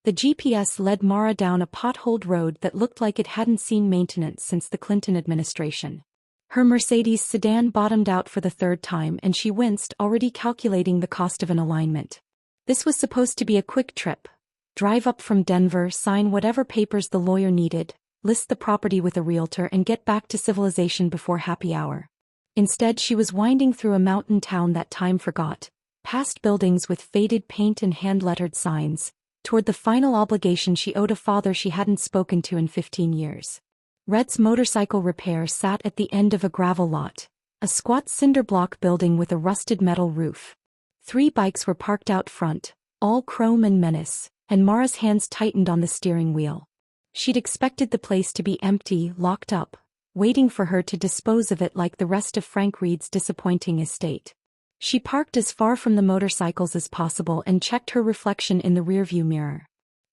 The GPS led Mara down a potholed road that looked like it hadn't seen maintenance since the Clinton administration. Her Mercedes sedan bottomed out for the third time and she winced, already calculating the cost of an alignment. This was supposed to be a quick trip. Drive up from Denver, sign whatever papers the lawyer needed, list the property with a realtor and get back to civilization before happy hour. Instead, she was winding through a mountain town that time forgot, past buildings with faded paint and hand-lettered signs, toward the final obligation she owed a father she hadn't spoken to in 15 years. Red's motorcycle repair sat at the end of a gravel lot, a squat cinder block building with a rusted metal roof. 3 bikes were parked out front, all chrome and menace, and Mara's hands tightened on the steering wheel. She'd expected the place to be empty, locked up, waiting for her to dispose of it like the rest of Frank Reed's disappointing estate. She parked as far from the motorcycles as possible and checked her reflection in the rearview mirror.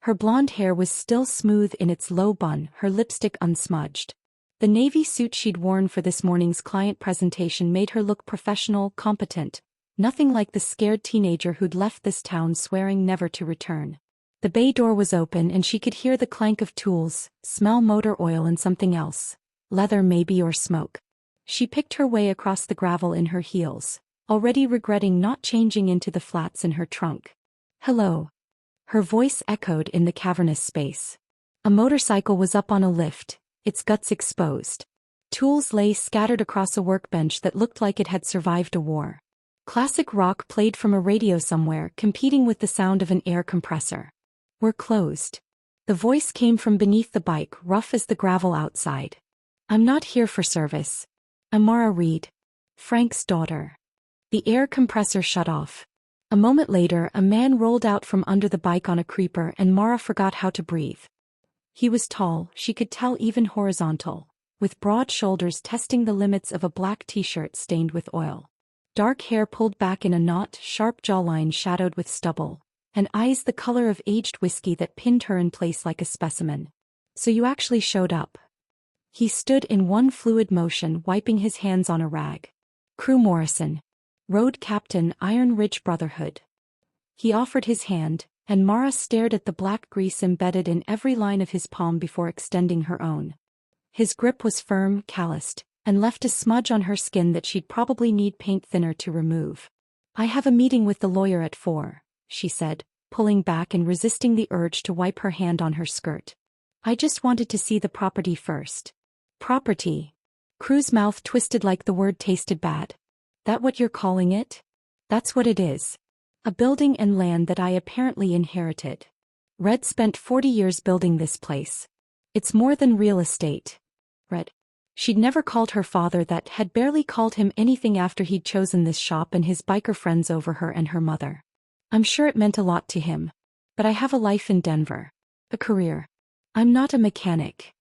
Her blonde hair was still smooth in its low bun, her lipstick unsmudged. The navy suit she'd worn for this morning's client presentation made her look professional, competent, nothing like the scared teenager who'd left this town swearing never to return. The bay door was open and she could hear the clank of tools, smell motor oil and something else. Leather maybe or smoke. She picked her way across the gravel in her heels, already regretting not changing into the flats in her trunk. Hello. Her voice echoed in the cavernous space. A motorcycle was up on a lift, its guts exposed. Tools lay scattered across a workbench that looked like it had survived a war. Classic rock played from a radio somewhere, competing with the sound of an air compressor. We're closed. The voice came from beneath the bike, rough as the gravel outside. I'm not here for service. I'm Mara Reed, Frank's daughter. The air compressor shut off. A moment later, a man rolled out from under the bike on a creeper and Mara forgot how to breathe. He was tall, she could tell even horizontal, with broad shoulders testing the limits of a black t-shirt stained with oil. Dark hair pulled back in a knot, sharp jawline shadowed with stubble, and eyes the color of aged whiskey that pinned her in place like a specimen. So you actually showed up. He stood in one fluid motion, wiping his hands on a rag. Crew Morrison. Road Captain, Iron Ridge Brotherhood. He offered his hand, and Mara stared at the black grease embedded in every line of his palm before extending her own. His grip was firm, calloused, and left a smudge on her skin that she'd probably need paint thinner to remove. I have a meeting with the lawyer at 4, she said, pulling back and resisting the urge to wipe her hand on her skirt. I just wanted to see the property first. Property. Crew's mouth twisted like the word tasted bad. That what you're calling it? That's what it is. A building and land that I apparently inherited. Red spent 40 years building this place. It's more than real estate. Red. She'd never called her father that, had barely called him anything after he'd chosen this shop and his biker friends over her and her mother. I'm sure it meant a lot to him. But I have a life in Denver. A career. I'm not a mechanic.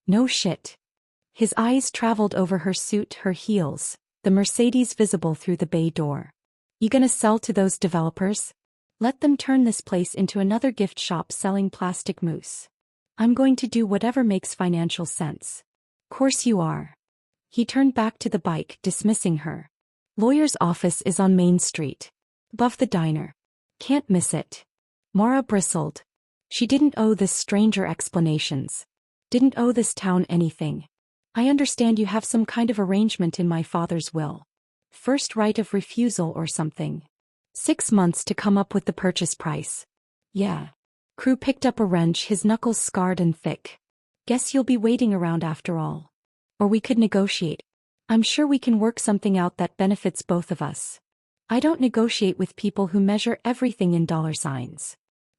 No shit. His eyes traveled over her suit, her heels, the Mercedes visible through the bay door. You gonna sell to those developers? Let them turn this place into another gift shop selling plastic mousse. I'm going to do whatever makes financial sense. Course you are. He turned back to the bike, dismissing her. Lawyer's office is on Main Street. Above the diner. Can't miss it. Mara bristled. She didn't owe this stranger explanations. Didn't owe this town anything. I understand you have some kind of arrangement in my father's will. First right of refusal or something. 6 months to come up with the purchase price. Yeah. Crew picked up a wrench, his knuckles scarred and thick. Guess you'll be waiting around after all. Or we could negotiate. I'm sure we can work something out that benefits both of us. I don't negotiate with people who measure everything in dollar signs.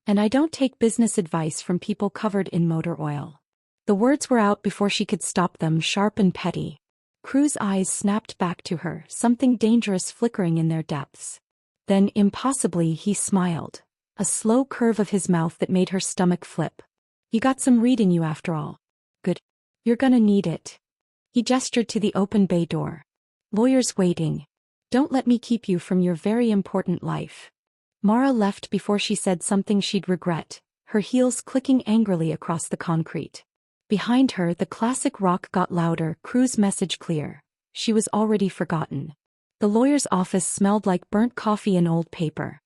And I don't take business advice from people covered in motor oil. The words were out before she could stop them, sharp and petty. Crew's eyes snapped back to her, something dangerous flickering in their depths. Then, impossibly, he smiled, a slow curve of his mouth that made her stomach flip. You got some read in you after all. Good. You're gonna need it. He gestured to the open bay door. Lawyer's waiting. Don't let me keep you from your very important life. Mara left before she said something she'd regret, her heels clicking angrily across the concrete. Behind her, the classic rock got louder, Crew's message clear. She was already forgotten. The lawyer's office smelled like burnt coffee and old paper.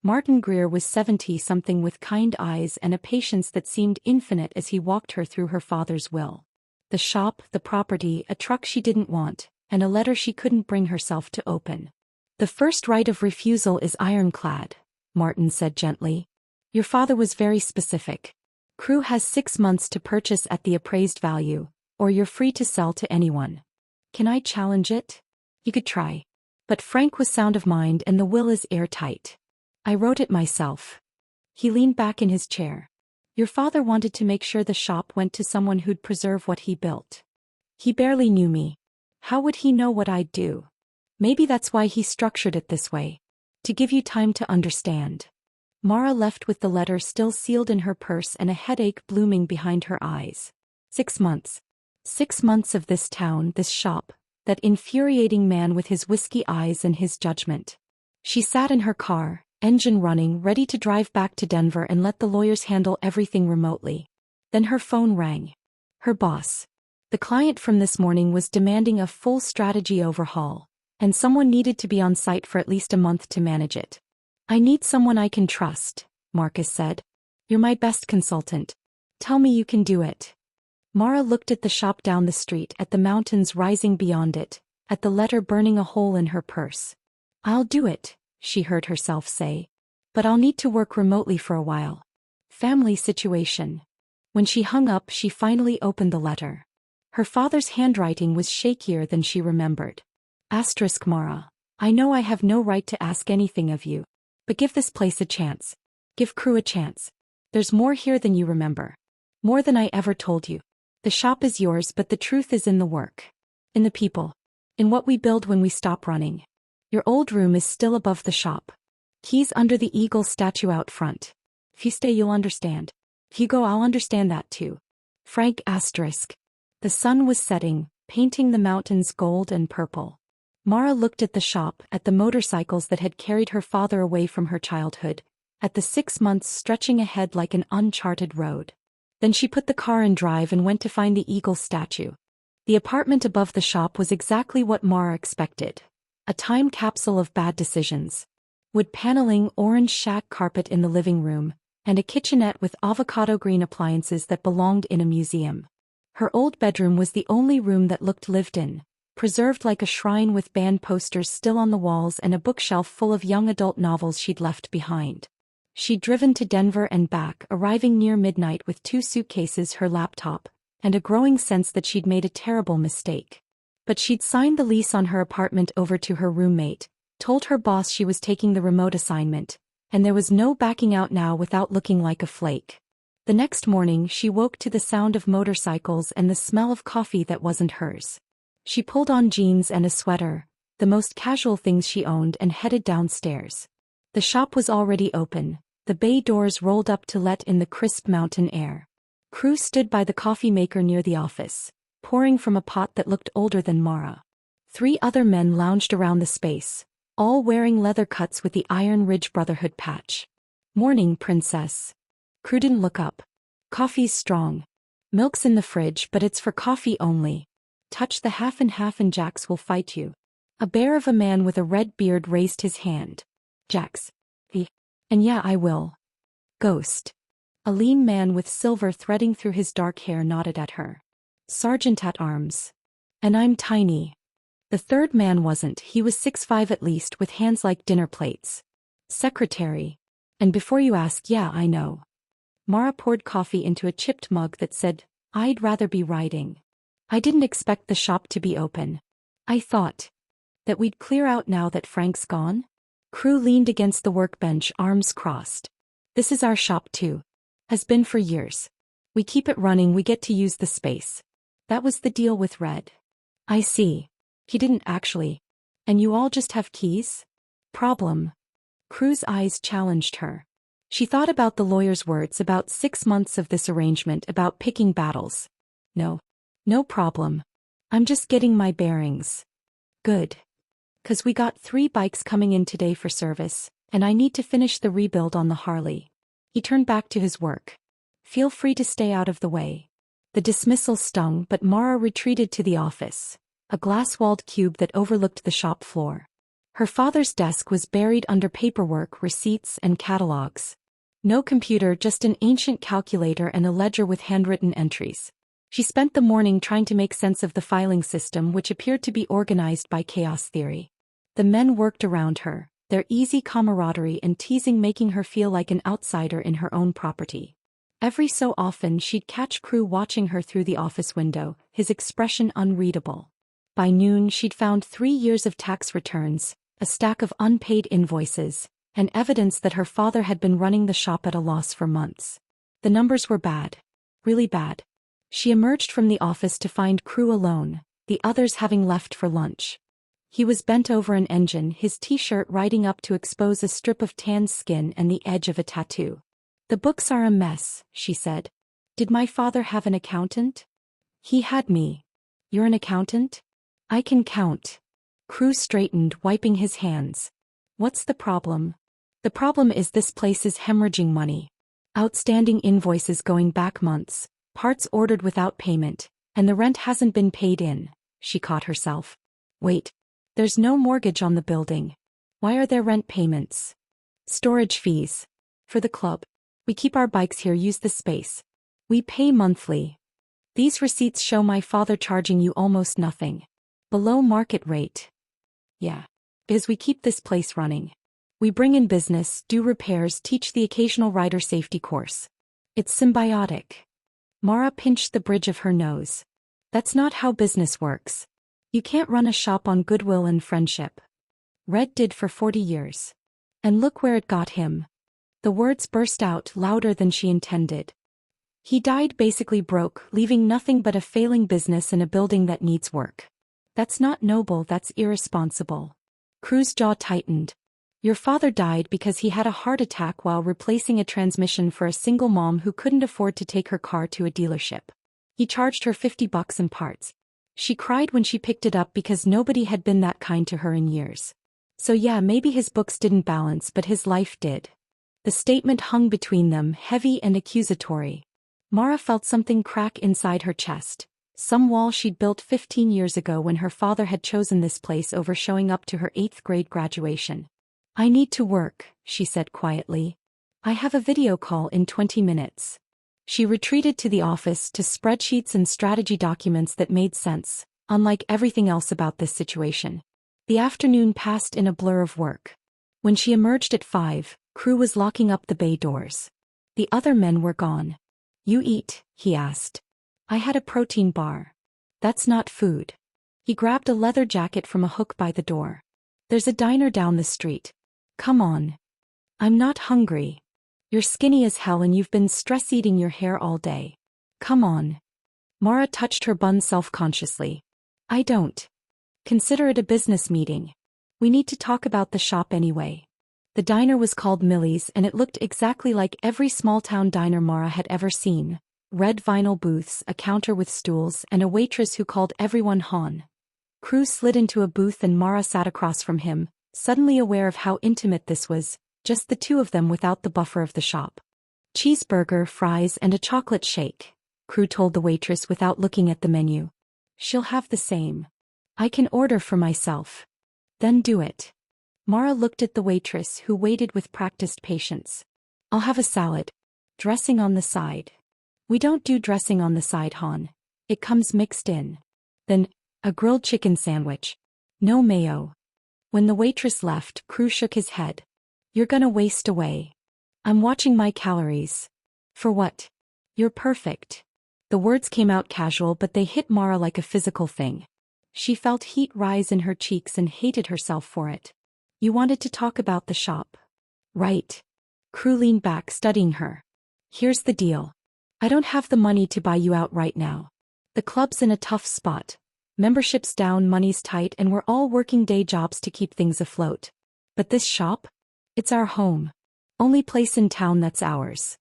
Martin Greer was 70-something with kind eyes and a patience that seemed infinite as he walked her through her father's will. The shop, the property, a truck she didn't want, and a letter she couldn't bring herself to open. "The first right of refusal is ironclad," Martin said gently. "Your father was very specific. Crew has 6 months to purchase at the appraised value, or you're free to sell to anyone." "Can I challenge it?" "You could try. But Frank was sound of mind and the will is airtight. I wrote it myself." He leaned back in his chair. "Your father wanted to make sure the shop went to someone who'd preserve what he built. He barely knew me. How would he know what I'd do? Maybe that's why he structured it this way. To give you time to understand." Mara left with the letter still sealed in her purse and a headache blooming behind her eyes. 6 months. 6 months of this town, this shop, that infuriating man with his whiskey eyes and his judgment. She sat in her car, engine running, ready to drive back to Denver and let the lawyers handle everything remotely. Then her phone rang. Her boss. The client from this morning was demanding a full strategy overhaul, and someone needed to be on site for at least a month to manage it. "I need someone I can trust," Marcus said. "You're my best consultant. Tell me you can do it." Mara looked at the shop down the street, at the mountains rising beyond it, at the letter burning a hole in her purse. "I'll do it," she heard herself say. "But I'll need to work remotely for a while. Family situation." When she hung up, she finally opened the letter. Her father's handwriting was shakier than she remembered. "Mara, I know I have no right to ask anything of you. But give this place a chance. Give Crew a chance. There's more here than you remember. More than I ever told you. The shop is yours, but the truth is in the work. In the people. In what we build when we stop running. Your old room is still above the shop. Keys under the eagle statue out front. If you stay, you'll understand. If you go, I'll understand that too. Frank *. The sun was setting, painting the mountains gold and purple. Mara looked at the shop, at the motorcycles that had carried her father away from her childhood, at the 6 months stretching ahead like an uncharted road. Then she put the car in drive and went to find the eagle statue. The apartment above the shop was exactly what Mara expected. A time capsule of bad decisions. Wood paneling, orange shag carpet in the living room, and a kitchenette with avocado green appliances that belonged in a museum. Her old bedroom was the only room that looked lived in, preserved like a shrine with band posters still on the walls and a bookshelf full of young adult novels she'd left behind. She'd driven to Denver and back, arriving near midnight with 2 suitcases, her laptop, and a growing sense that she'd made a terrible mistake. But she'd signed the lease on her apartment over to her roommate, told her boss she was taking the remote assignment, and there was no backing out now without looking like a flake. The next morning she woke to the sound of motorcycles and the smell of coffee that wasn't hers. She pulled on jeans and a sweater, the most casual things she owned, and headed downstairs. The shop was already open, the bay doors rolled up to let in the crisp mountain air. Crew stood by the coffee maker near the office, pouring from a pot that looked older than Mara. 3 other men lounged around the space, all wearing leather cuts with the Iron Ridge Brotherhood patch. "Morning, princess." Crew didn't look up. "Coffee's strong. Milk's in the fridge, but it's for coffee only. Touch the half and half and Jax will fight you." A bear of a man with a red beard raised his hand. "Jax. And yeah, I will." "Ghost." A lean man with silver threading through his dark hair nodded at her. "Sergeant at arms." "And I'm tiny." The third man wasn't. He was 6'5" at least, with hands like dinner plates. "Secretary." "And before you ask, yeah, I know." Mara poured coffee into a chipped mug that said, "I'd rather be riding." "I didn't expect the shop to be open. I thought that we'd clear out now that Frank's gone." Crew leaned against the workbench, arms crossed. "This is our shop too. Has been for years. We keep it running, we get to use the space. That was the deal with Red." "I see. He didn't actually. And you all just have keys? Problem." Crew's eyes challenged her. She thought about the lawyer's words, about 6 months of this arrangement, about picking battles. No problem. I'm just getting my bearings." "Good. 'Cause we got 3 bikes coming in today for service, and I need to finish the rebuild on the Harley." He turned back to his work. "Feel free to stay out of the way." The dismissal stung, but Mara retreated to the office, a glass-walled cube that overlooked the shop floor. Her father's desk was buried under paperwork, receipts, and catalogs. No computer, just an ancient calculator and a ledger with handwritten entries. She spent the morning trying to make sense of the filing system, which appeared to be organized by chaos theory. The men worked around her, their easy camaraderie and teasing making her feel like an outsider in her own property. Every so often she'd catch Crew watching her through the office window, his expression unreadable. By noon she'd found 3 years of tax returns, a stack of unpaid invoices, and evidence that her father had been running the shop at a loss for months. The numbers were bad. Really bad. She emerged from the office to find Crew alone, the others having left for lunch. He was bent over an engine, his t-shirt riding up to expose a strip of tanned skin and the edge of a tattoo. "The books are a mess," she said. "Did my father have an accountant?" "He had me." "You're an accountant?" "I can count." Crew straightened, wiping his hands. "What's the problem?" "The problem is this place is hemorrhaging money. Outstanding invoices going back months, parts ordered without payment, and the rent hasn't been paid in." She caught herself. "Wait. There's no mortgage on the building. Why are there rent payments?" "Storage fees. For the club. We keep our bikes here, use the space. We pay monthly. These receipts show my father charging you almost nothing. Below market rate." "Yeah. Because we keep this place running. We bring in business, do repairs, teach the occasional rider safety course. It's symbiotic." Mara pinched the bridge of her nose. "That's not how business works. You can't run a shop on goodwill and friendship. Red did for 40 years. And look where it got him." The words burst out louder than she intended. "He died basically broke, leaving nothing but a failing business and a building that needs work. That's not noble, that's irresponsible." Crew's jaw tightened. "Your father died because he had a heart attack while replacing a transmission for a single mom who couldn't afford to take her car to a dealership. He charged her $50 in parts. She cried when she picked it up because nobody had been that kind to her in years. So yeah, maybe his books didn't balance, but his life did." The statement hung between them, heavy and accusatory. Mara felt something crack inside her chest. Some wall she'd built 15 years ago when her father had chosen this place over showing up to her 8th grade graduation. "I need to work," she said quietly. "I have a video call in 20 minutes. She retreated to the office, to spreadsheets and strategy documents that made sense, unlike everything else about this situation. The afternoon passed in a blur of work. When she emerged at 5, Crew was locking up the bay doors. The other men were gone. "You eat?" he asked. "I had a protein bar." "That's not food." He grabbed a leather jacket from a hook by the door. "There's a diner down the street. Come on." "I'm not hungry." "You're skinny as hell and you've been stress-eating your hair all day. Come on." Mara touched her bun self-consciously. "I don't. Consider it a business meeting. We need to talk about the shop anyway." The diner was called Millie's and it looked exactly like every small-town diner Mara had ever seen. Red vinyl booths, a counter with stools, and a waitress who called everyone Hon. Crew slid into a booth and Mara sat across from him, suddenly aware of how intimate this was, just the two of them without the buffer of the shop. "Cheeseburger, fries, and a chocolate shake," Crew told the waitress without looking at the menu. "She'll have the same. I can order for myself." "Then do it." Mara looked at the waitress who waited with practiced patience. "I'll have a salad. Dressing on the side." "We don't do dressing on the side, Hon. It comes mixed in." "Then, a grilled chicken sandwich. No mayo." When the waitress left, Crew shook his head. "You're gonna waste away." "I'm watching my calories." "For what?" "You're perfect." The words came out casual, but they hit Mara like a physical thing. She felt heat rise in her cheeks and hated herself for it. "You wanted to talk about the shop." "Right." Crew leaned back, studying her. "Here's the deal. I don't have the money to buy you out right now. The club's in a tough spot. Membership's down, money's tight, and we're all working day jobs to keep things afloat. But this shop? It's our home. Only place in town that's ours.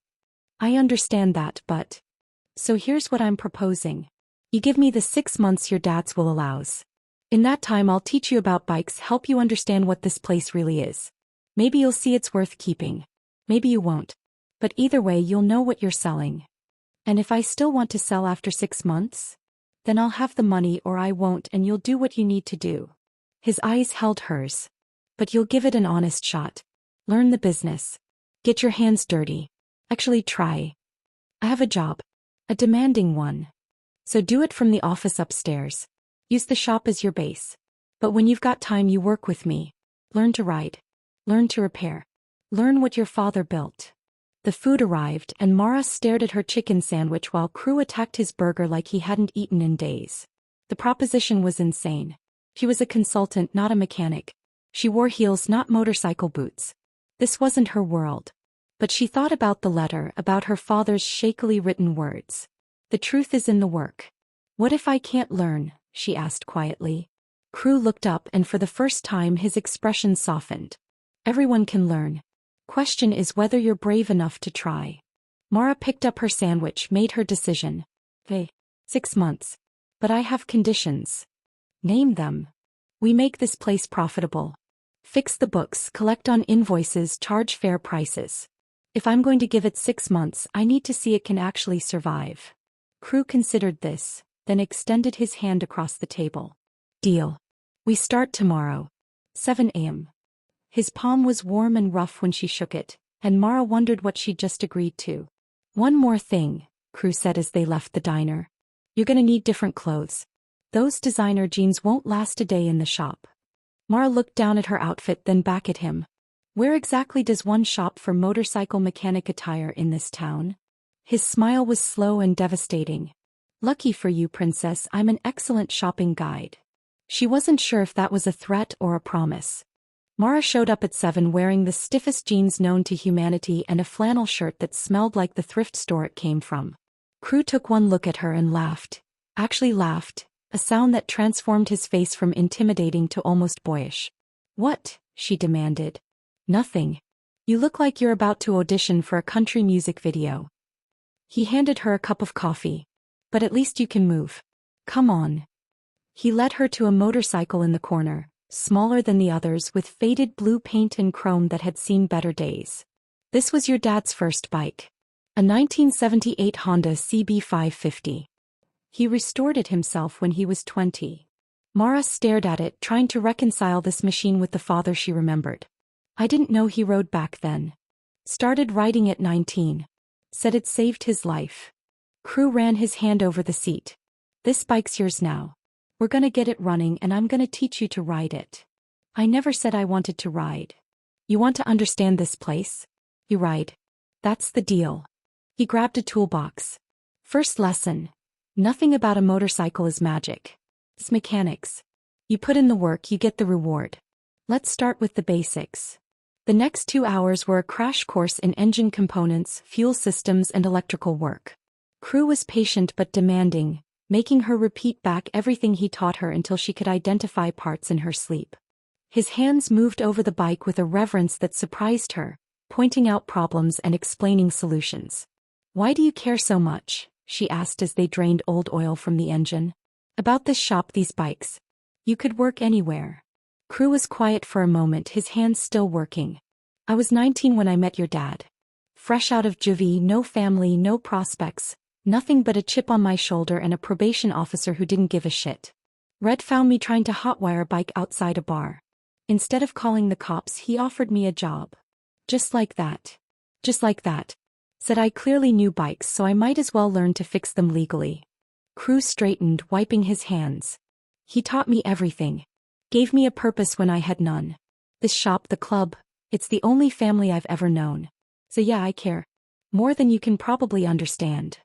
I understand that, but... So here's what I'm proposing. You give me the 6 months your dad's will allows. In that time I'll teach you about bikes, help you understand what this place really is. Maybe you'll see it's worth keeping. Maybe you won't. But either way you'll know what you're selling. And if I still want to sell after 6 months? Then I'll have the money or I won't and you'll do what you need to do." His eyes held hers. But you'll give it an honest shot. Learn the business. Get your hands dirty. Actually try. I have a job. A demanding one. So do it from the office upstairs. Use the shop as your base. But when you've got time, you work with me. Learn to ride. Learn to repair. Learn what your father built. The food arrived, and Mara stared at her chicken sandwich while Crew attacked his burger like he hadn't eaten in days. The proposition was insane. She was a consultant, not a mechanic. She wore heels, not motorcycle boots. This wasn't her world. But she thought about the letter, about her father's shakily written words. The truth is in the work. What if I can't learn? She asked quietly. Crew looked up, and for the first time his expression softened. Everyone can learn. Question is whether you're brave enough to try. Mara picked up her sandwich, made her decision. Hey, 6 months. But I have conditions. Name them. We make this place profitable. Fix the books, collect on invoices, charge fair prices. If I'm going to give it 6 months, I need to see it can actually survive. Crew considered this, then extended his hand across the table. Deal. We start tomorrow. 7 a.m. His palm was warm and rough when she shook it, and Mara wondered what she'd just agreed to. One more thing, Crew said as they left the diner. You're gonna need different clothes. Those designer jeans won't last a day in the shop. Mara looked down at her outfit, then back at him. Where exactly does one shop for motorcycle mechanic attire in this town? His smile was slow and devastating. Lucky for you, princess, I'm an excellent shopping guide. She wasn't sure if that was a threat or a promise. Mara showed up at 7 wearing the stiffest jeans known to humanity and a flannel shirt that smelled like the thrift store it came from. Crew took one look at her and laughed. Actually laughed, a sound that transformed his face from intimidating to almost boyish. What? She demanded. Nothing. You look like you're about to audition for a country music video. He handed her a cup of coffee. But at least you can move. Come on. He led her to a motorcycle in the corner, smaller than the others with faded blue paint and chrome that had seen better days. This was your dad's first bike. A 1978 Honda CB550. He restored it himself when he was 20. Mara stared at it, trying to reconcile this machine with the father she remembered. I didn't know he rode back then. Started riding at 19. Said it saved his life. Crew ran his hand over the seat. This bike's yours now. We're gonna get it running and I'm gonna teach you to ride it. I never said I wanted to ride. You want to understand this place? You ride. That's the deal. He grabbed a toolbox. First lesson. Nothing about a motorcycle is magic. It's mechanics. You put in the work, you get the reward. Let's start with the basics. The next 2 hours were a crash course in engine components, fuel systems, and electrical work. Crew was patient but demanding, making her repeat back everything he taught her until she could identify parts in her sleep. His hands moved over the bike with a reverence that surprised her, pointing out problems and explaining solutions. Why do you care so much? She asked as they drained old oil from the engine. About this shop, these bikes. You could work anywhere. Crew was quiet for a moment, his hands still working. I was 19 when I met your dad. Fresh out of juvie, no family, no prospects, nothing but a chip on my shoulder and a probation officer who didn't give a shit. Red found me trying to hotwire a bike outside a bar. Instead of calling the cops, he offered me a job. Just like that. Just like that. Said I clearly knew bikes, so I might as well learn to fix them legally. Crew straightened, wiping his hands. He taught me everything. Gave me a purpose when I had none. This shop, the club, it's the only family I've ever known. So yeah, I care. More than you can probably understand.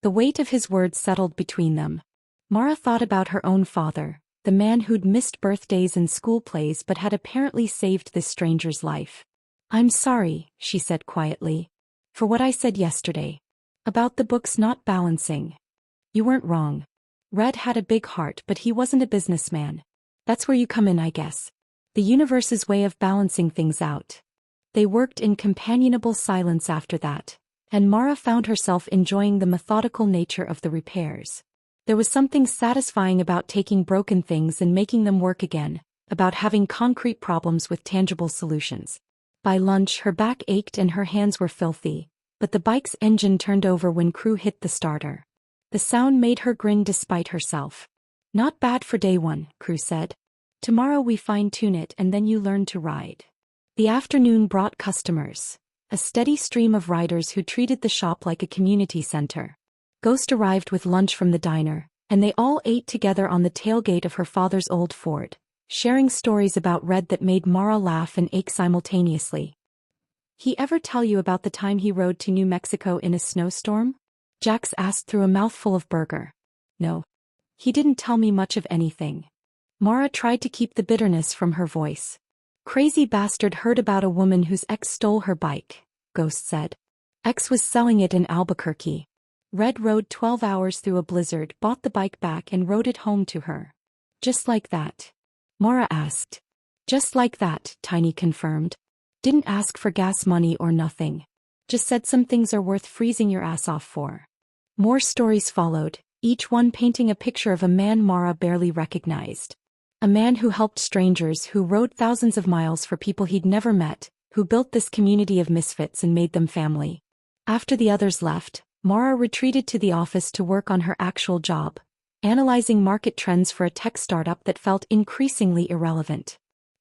The weight of his words settled between them. Mara thought about her own father, the man who'd missed birthdays and school plays but had apparently saved this stranger's life. I'm sorry, she said quietly, for what I said yesterday. About the books not balancing. You weren't wrong. Red had a big heart, but he wasn't a businessman. That's where you come in, I guess. The universe's way of balancing things out. They worked in companionable silence after that, and Mara found herself enjoying the methodical nature of the repairs. There was something satisfying about taking broken things and making them work again, about having concrete problems with tangible solutions. By lunch, her back ached and her hands were filthy, but the bike's engine turned over when Crew hit the starter. The sound made her grin despite herself. Not bad for day one, Crew said. Tomorrow we fine-tune it and then you learn to ride. The afternoon brought customers. A steady stream of riders who treated the shop like a community center. Ghost arrived with lunch from the diner, and they all ate together on the tailgate of her father's old Ford, sharing stories about Red that made Mara laugh and ache simultaneously. He ever tell you about the time he rode to New Mexico in a snowstorm? Jax asked through a mouthful of burger. No. He didn't tell me much of anything. Mara tried to keep the bitterness from her voice. Crazy bastard heard about a woman whose ex stole her bike, Ghost said. Ex was selling it in Albuquerque. Red rode 12 hours through a blizzard, bought the bike back and rode it home to her. Just like that? Mara asked. Just like that, Tiny confirmed. Didn't ask for gas money or nothing. Just said some things are worth freezing your ass off for. More stories followed, each one painting a picture of a man Mara barely recognized. A man who helped strangers, who rode thousands of miles for people he'd never met, who built this community of misfits and made them family. After the others left, Mara retreated to the office to work on her actual job, analyzing market trends for a tech startup that felt increasingly irrelevant.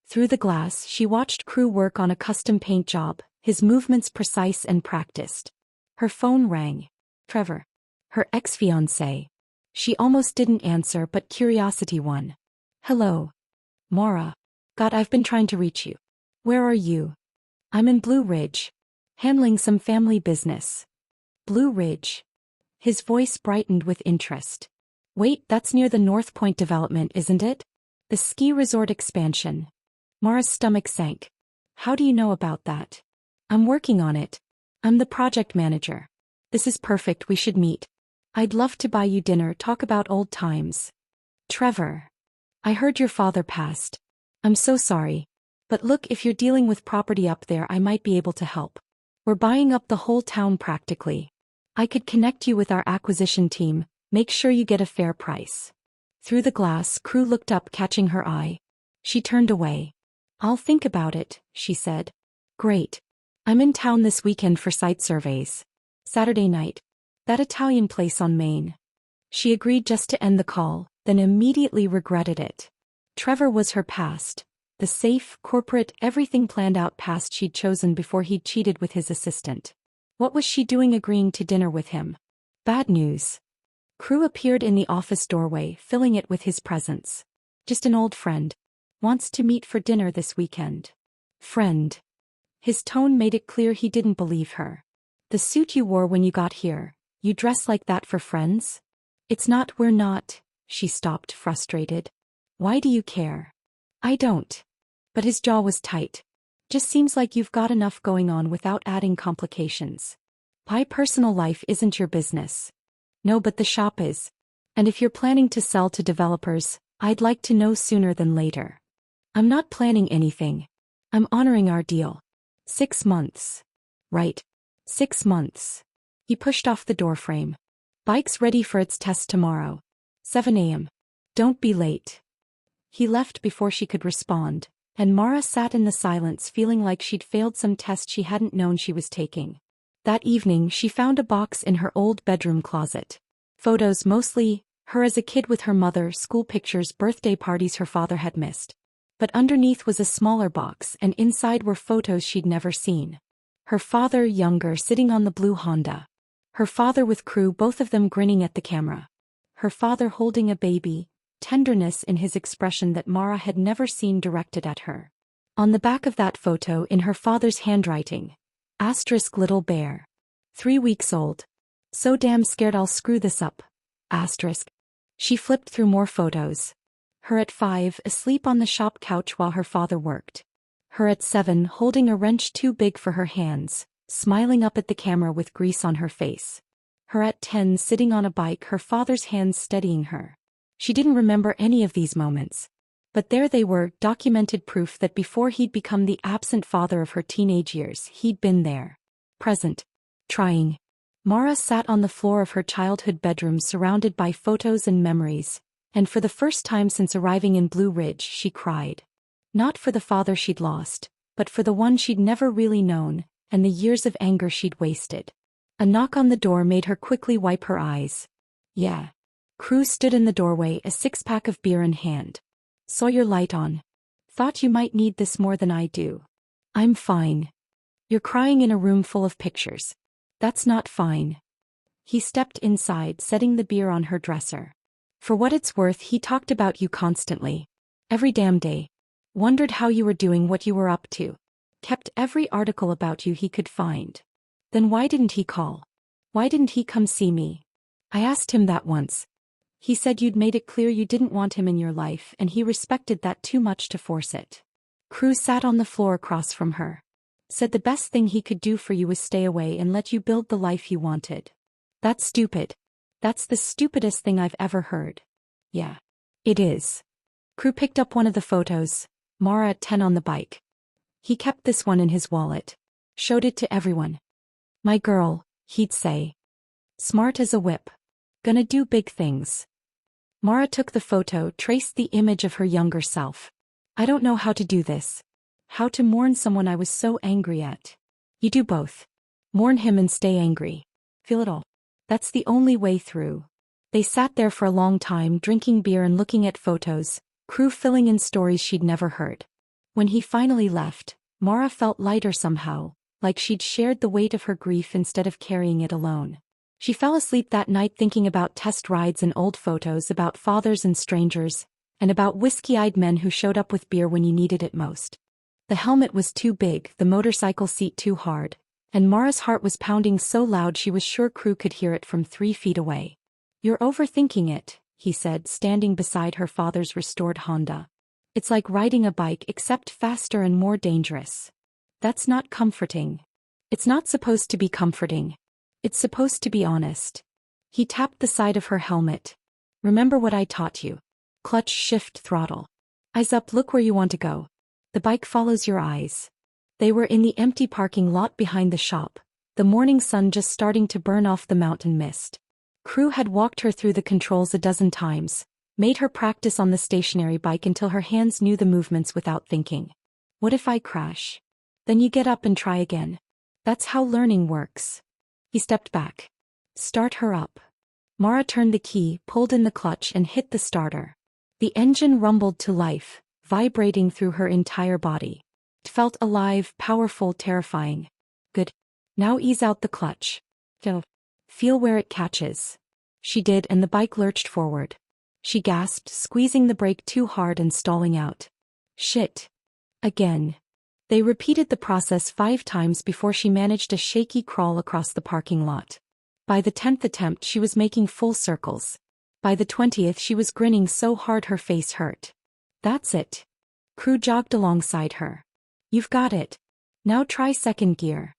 Through the glass, she watched Crew work on a custom paint job, his movements precise and practiced. Her phone rang. Trevor. Her ex-fiancé. She almost didn't answer, but curiosity won. Hello. Mara. God, I've been trying to reach you. Where are you? I'm in Blue Ridge. Handling some family business. Blue Ridge. His voice brightened with interest. Wait, that's near the North Point development, isn't it? The ski resort expansion. Mara's stomach sank. How do you know about that? I'm working on it. I'm the project manager. This is perfect, we should meet. I'd love to buy you dinner, talk about old times. Trevor. I heard your father passed. I'm so sorry. But look, if you're dealing with property up there, I might be able to help. We're buying up the whole town practically. I could connect you with our acquisition team, make sure you get a fair price. Through the glass, Crew looked up, catching her eye. She turned away. I'll think about it, she said. Great. I'm in town this weekend for site surveys. Saturday night. That Italian place on Main. She agreed just to end the call, then immediately regretted it. Trevor was her past. The safe, corporate, everything planned out past she'd chosen before he'd cheated with his assistant. What was she doing agreeing to dinner with him? Bad news. Crew appeared in the office doorway, filling it with his presence. Just an old friend. Wants to meet for dinner this weekend. Friend. His tone made it clear he didn't believe her. The suit you wore when you got here, you dress like that for friends? It's not, we're not. She stopped, frustrated. Why do you care? I don't. But his jaw was tight. Just seems like you've got enough going on without adding complications. My personal life isn't your business. No, but the shop is. And if you're planning to sell to developers, I'd like to know sooner than later. I'm not planning anything. I'm honoring our deal. 6 months. Right. 6 months. He pushed off the doorframe. Bike's ready for its test tomorrow. 7 a.m. Don't be late. He left before she could respond, and Mara sat in the silence feeling like she'd failed some test she hadn't known she was taking. That evening she found a box in her old bedroom closet. Photos, mostly her as a kid with her mother, school pictures, birthday parties her father had missed. But underneath was a smaller box, and inside were photos she'd never seen. Her father, younger, sitting on the blue Honda. Her father with Crew, both of them grinning at the camera. Her father holding a baby, tenderness in his expression that Mara had never seen directed at her. On the back of that photo, in her father's handwriting, * little bear. 3 weeks old. So damn scared I'll screw this up. *. She flipped through more photos. Her at 5, asleep on the shop couch while her father worked. Her at 7, holding a wrench too big for her hands, smiling up at the camera with grease on her face. Her at 10, sitting on a bike, her father's hands steadying her. She didn't remember any of these moments. But there they were, documented proof that before he'd become the absent father of her teenage years, he'd been there. Present. Trying. Mara sat on the floor of her childhood bedroom surrounded by photos and memories, and for the first time since arriving in Blue Ridge she cried. Not for the father she'd lost, but for the one she'd never really known, and the years of anger she'd wasted. A knock on the door made her quickly wipe her eyes. Yeah. Crew stood in the doorway, a 6-pack of beer in hand. Saw your light on. Thought you might need this more than I do. I'm fine. You're crying in a room full of pictures. That's not fine. He stepped inside, setting the beer on her dresser. For what it's worth, he talked about you constantly. Every damn day. Wondered how you were doing, what you were up to. Kept every article about you he could find. Then why didn't he call? Why didn't he come see me? I asked him that once. He said you'd made it clear you didn't want him in your life, and he respected that too much to force it. Crew sat on the floor across from her. Said the best thing he could do for you was stay away and let you build the life you wanted. That's stupid. That's the stupidest thing I've ever heard. Yeah. It is. Crew picked up one of the photos, Mara at 10 on the bike. He kept this one in his wallet. Showed it to everyone. My girl, he'd say. Smart as a whip. Gonna do big things. Mara took the photo, traced the image of her younger self. I don't know how to do this. How to mourn someone I was so angry at. You do both. Mourn him and stay angry. Feel it all. That's the only way through. They sat there for a long time, drinking beer and looking at photos, Crew filling in stories she'd never heard. When he finally left, Mara felt lighter somehow, like she'd shared the weight of her grief instead of carrying it alone. She fell asleep that night thinking about test rides and old photos, about fathers and strangers, and about whiskey-eyed men who showed up with beer when you needed it most. The helmet was too big, the motorcycle seat too hard, and Mara's heart was pounding so loud she was sure Crew could hear it from 3 feet away. You're overthinking it, he said, standing beside her father's restored Honda. It's like riding a bike except faster and more dangerous. That's not comforting. It's not supposed to be comforting. It's supposed to be honest. He tapped the side of her helmet. Remember what I taught you. Clutch, shift, throttle. Eyes up, look where you want to go. The bike follows your eyes. They were in the empty parking lot behind the shop, the morning sun just starting to burn off the mountain mist. Crew had walked her through the controls a dozen times, made her practice on the stationary bike until her hands knew the movements without thinking. What if I crash? Then you get up and try again. That's how learning works. He stepped back. Start her up. Mara turned the key, pulled in the clutch and hit the starter. The engine rumbled to life, vibrating through her entire body. It felt alive, powerful, terrifying. Good. Now ease out the clutch. Feel where it catches. She did, and the bike lurched forward. She gasped, squeezing the brake too hard and stalling out. Shit. Again. They repeated the process 5 times before she managed a shaky crawl across the parking lot. By the 10th attempt she was making full circles. By the 20th she was grinning so hard her face hurt. That's it. Crew jogged alongside her. You've got it. Now try second gear.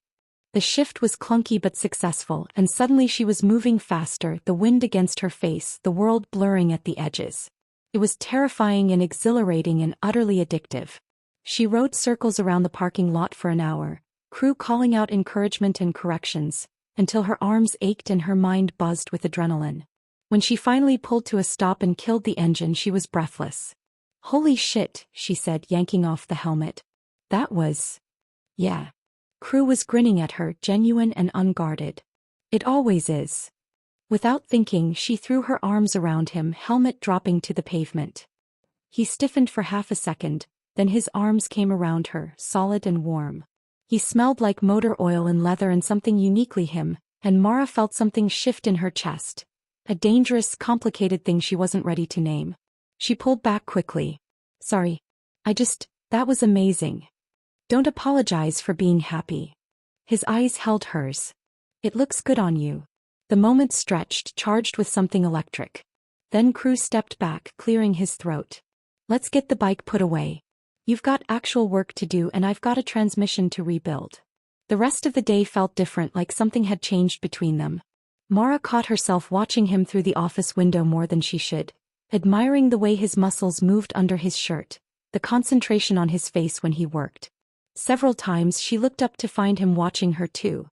The shift was clunky but successful, and suddenly she was moving faster, the wind against her face, the world blurring at the edges. It was terrifying and exhilarating and utterly addictive. She rode circles around the parking lot for an hour, Crew calling out encouragement and corrections, until her arms ached and her mind buzzed with adrenaline. When she finally pulled to a stop and killed the engine, she was breathless. Holy shit, she said, yanking off the helmet. That was... yeah. Crew was grinning at her, genuine and unguarded. It always is. Without thinking, she threw her arms around him, helmet dropping to the pavement. He stiffened for half a second, then his arms came around her, solid and warm. He smelled like motor oil and leather and something uniquely him, and Mara felt something shift in her chest. A dangerous, complicated thing she wasn't ready to name. She pulled back quickly. Sorry. That was amazing. Don't apologize for being happy. His eyes held hers. It looks good on you. The moment stretched, charged with something electric. Then Crew stepped back, clearing his throat. Let's get the bike put away. You've got actual work to do and I've got a transmission to rebuild. The rest of the day felt different, like something had changed between them. Mara caught herself watching him through the office window more than she should, admiring the way his muscles moved under his shirt, the concentration on his face when he worked. Several times she looked up to find him watching her too.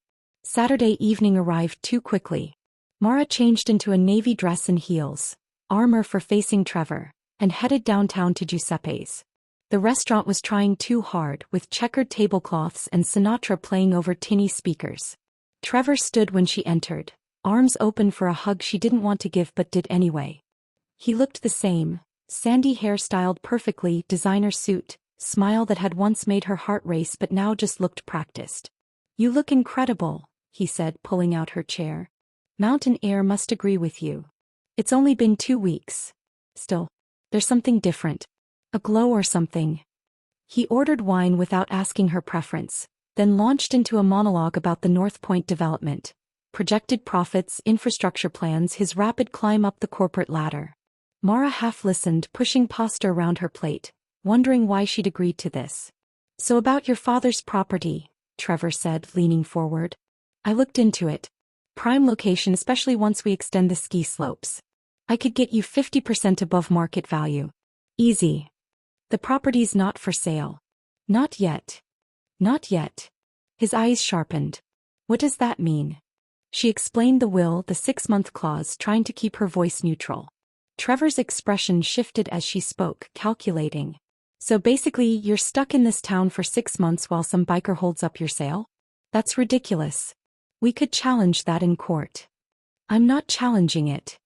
Saturday evening arrived too quickly. Mara changed into a navy dress and heels, armor for facing Trevor, and headed downtown to Giuseppe's. The restaurant was trying too hard, with checkered tablecloths and Sinatra playing over tinny speakers. Trevor stood when she entered, arms open for a hug she didn't want to give but did anyway. He looked the same, Sandy hair styled perfectly, designer suit, smile that had once made her heart race but now just looked practiced. "You look incredible," he said, pulling out her chair. "Mountain air must agree with you. It's only been 2 weeks. Still, there's something different. A glow or something." He ordered wine without asking her preference, then launched into a monologue about the North Point development, projected profits, infrastructure plans, his rapid climb up the corporate ladder. Mara half listened, pushing pasta around her plate, wondering why she'd agreed to this. "So about your father's property," Trevor said, leaning forward. "I looked into it. Prime location, especially once we extend the ski slopes. I could get you 50% above market value. Easy. The property's not for sale." "Not yet." "Not yet." His eyes sharpened. "What does that mean?" She explained the will, the 6-month clause, trying to keep her voice neutral. Trevor's expression shifted as she spoke, calculating. "So basically, you're stuck in this town for 6 months while some biker holds up your sale? That's ridiculous. We could challenge that in court." "I'm not challenging it."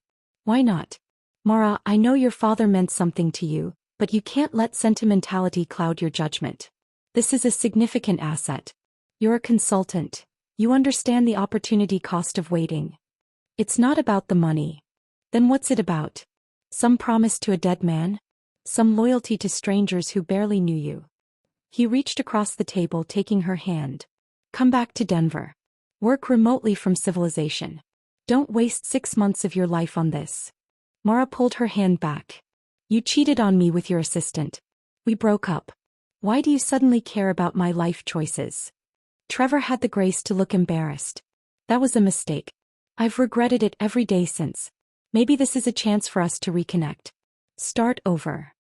"Why not?" "Mara, I know your father meant something to you, but you can't let sentimentality cloud your judgment. This is a significant asset. You're a consultant. You understand the opportunity cost of waiting. It's not about the money. Then what's it about? Some promise to a dead man? Some loyalty to strangers who barely knew you?" He reached across the table, taking her hand. "Come back to Denver. Work remotely from civilization. Don't waste 6 months of your life on this." Mara pulled her hand back. "You cheated on me with your assistant. We broke up. Why do you suddenly care about my life choices?" Trevor had the grace to look embarrassed. "That was a mistake. I've regretted it every day since. Maybe this is a chance for us to reconnect. Start over."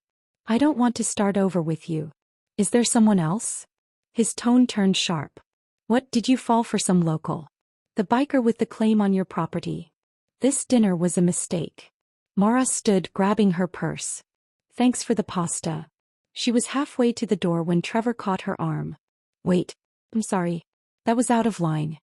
"I don't want to start over with you. Is there someone else?" His tone turned sharp. "What, did you fall for some local? The biker with the claim on your property?" This dinner was a mistake. Mara stood, grabbing her purse. "Thanks for the pasta." She was halfway to the door when Trevor caught her arm. "Wait. I'm sorry. That was out of line.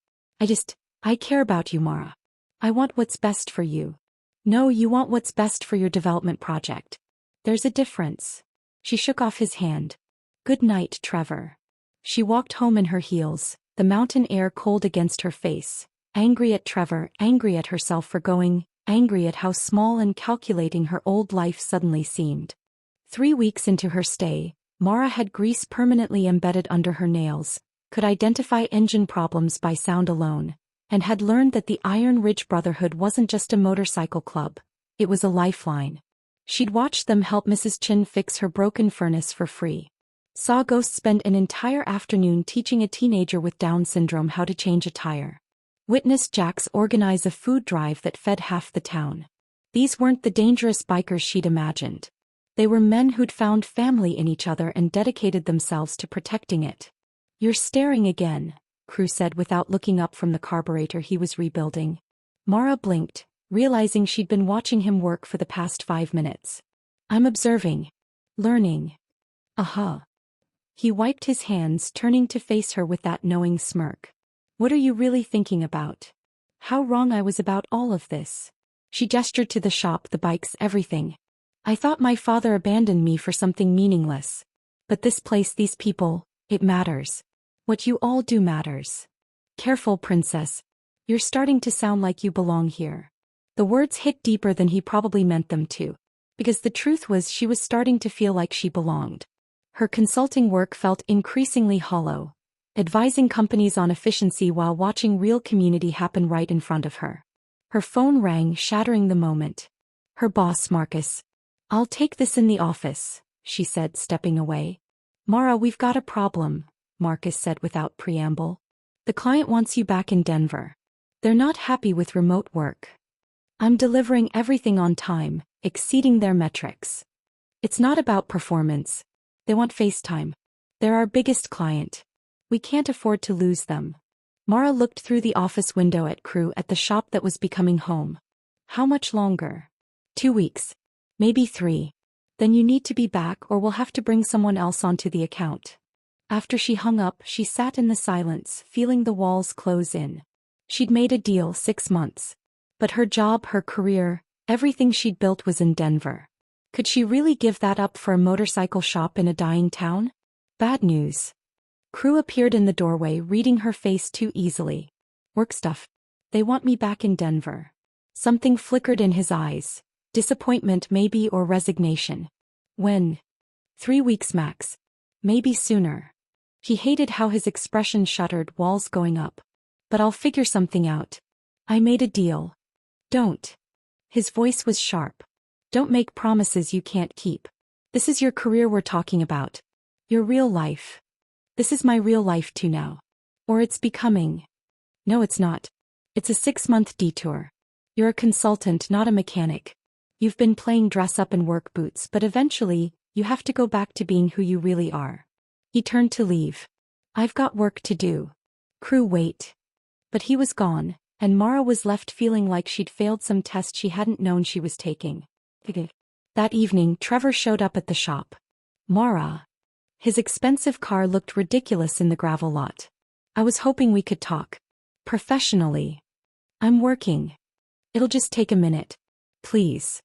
I care about you, Mara. I want what's best for you." "No, you want what's best for your development project. There's a difference." She shook off his hand. "Good night, Trevor." She walked home in her heels, the mountain air cold against her face, angry at Trevor, angry at herself for going, angry at how small and calculating her old life suddenly seemed. 3 weeks into her stay, Mara had grease permanently embedded under her nails, could identify engine problems by sound alone, and had learned that the Iron Ridge Brotherhood wasn't just a motorcycle club, it was a lifeline. She'd watched them help Mrs. Chin fix her broken furnace for free. Saw ghosts spend an entire afternoon teaching a teenager with Down syndrome how to change a tire. Witnessed Jax organize a food drive that fed half the town. These weren't the dangerous bikers she'd imagined. They were men who'd found family in each other and dedicated themselves to protecting it. "You're staring again," Crew said without looking up from the carburetor he was rebuilding. Mara blinked, realizing she'd been watching him work for the past 5 minutes. "I'm observing. Learning." "Uh-huh." He wiped his hands, turning to face her with that knowing smirk. "What are you really thinking about? How wrong I was about all of this." She gestured to the shop, the bikes, everything. "I thought my father abandoned me for something meaningless. But this place, these people, it matters. What you all do matters. Careful, princess. You're starting to sound like you belong here." The words hit deeper than he probably meant them to, because the truth was she was starting to feel like she belonged. Her consulting work felt increasingly hollow, advising companies on efficiency while watching real community happen right in front of her. Her phone rang, shattering the moment. Her boss, Marcus. "I'll take this in the office," she said, stepping away. "Mara, we've got a problem," Marcus said without preamble. "The client wants you back in Denver. They're not happy with remote work." "I'm delivering everything on time, exceeding their metrics. It's not about performance. They want FaceTime. They're our biggest client. We can't afford to lose them." Mara looked through the office window at Crew at the shop that was becoming home. "How much longer?" 2 weeks. Maybe 3. Then you need to be back or we'll have to bring someone else onto the account." After she hung up, she sat in the silence, feeling the walls close in. She'd made a deal, 6 months. But her job, her career, everything she'd built was in Denver. Could she really give that up for a motorcycle shop in a dying town? Bad news. Crew appeared in the doorway, reading her face too easily. Work stuff. They want me back in Denver. Something flickered in his eyes. Disappointment maybe, or resignation. When? 3 weeks max. Maybe sooner. He hated how his expression shuttered, walls going up. But I'll figure something out. I made a deal. Don't. His voice was sharp. Don't make promises you can't keep. This is your career we're talking about. Your real life. This is my real life too now. Or it's becoming. No, it's not. It's a 6-month detour. You're a consultant, not a mechanic. You've been playing dress up and work boots, but eventually, you have to go back to being who you really are. He turned to leave. I've got work to do. Crew, wait. But he was gone, and Mara was left feeling like she'd failed some test she hadn't known she was taking. That evening, Trevor showed up at the shop. Mara. His expensive car looked ridiculous in the gravel lot. I was hoping we could talk. Professionally. I'm working. It'll just take a minute. Please.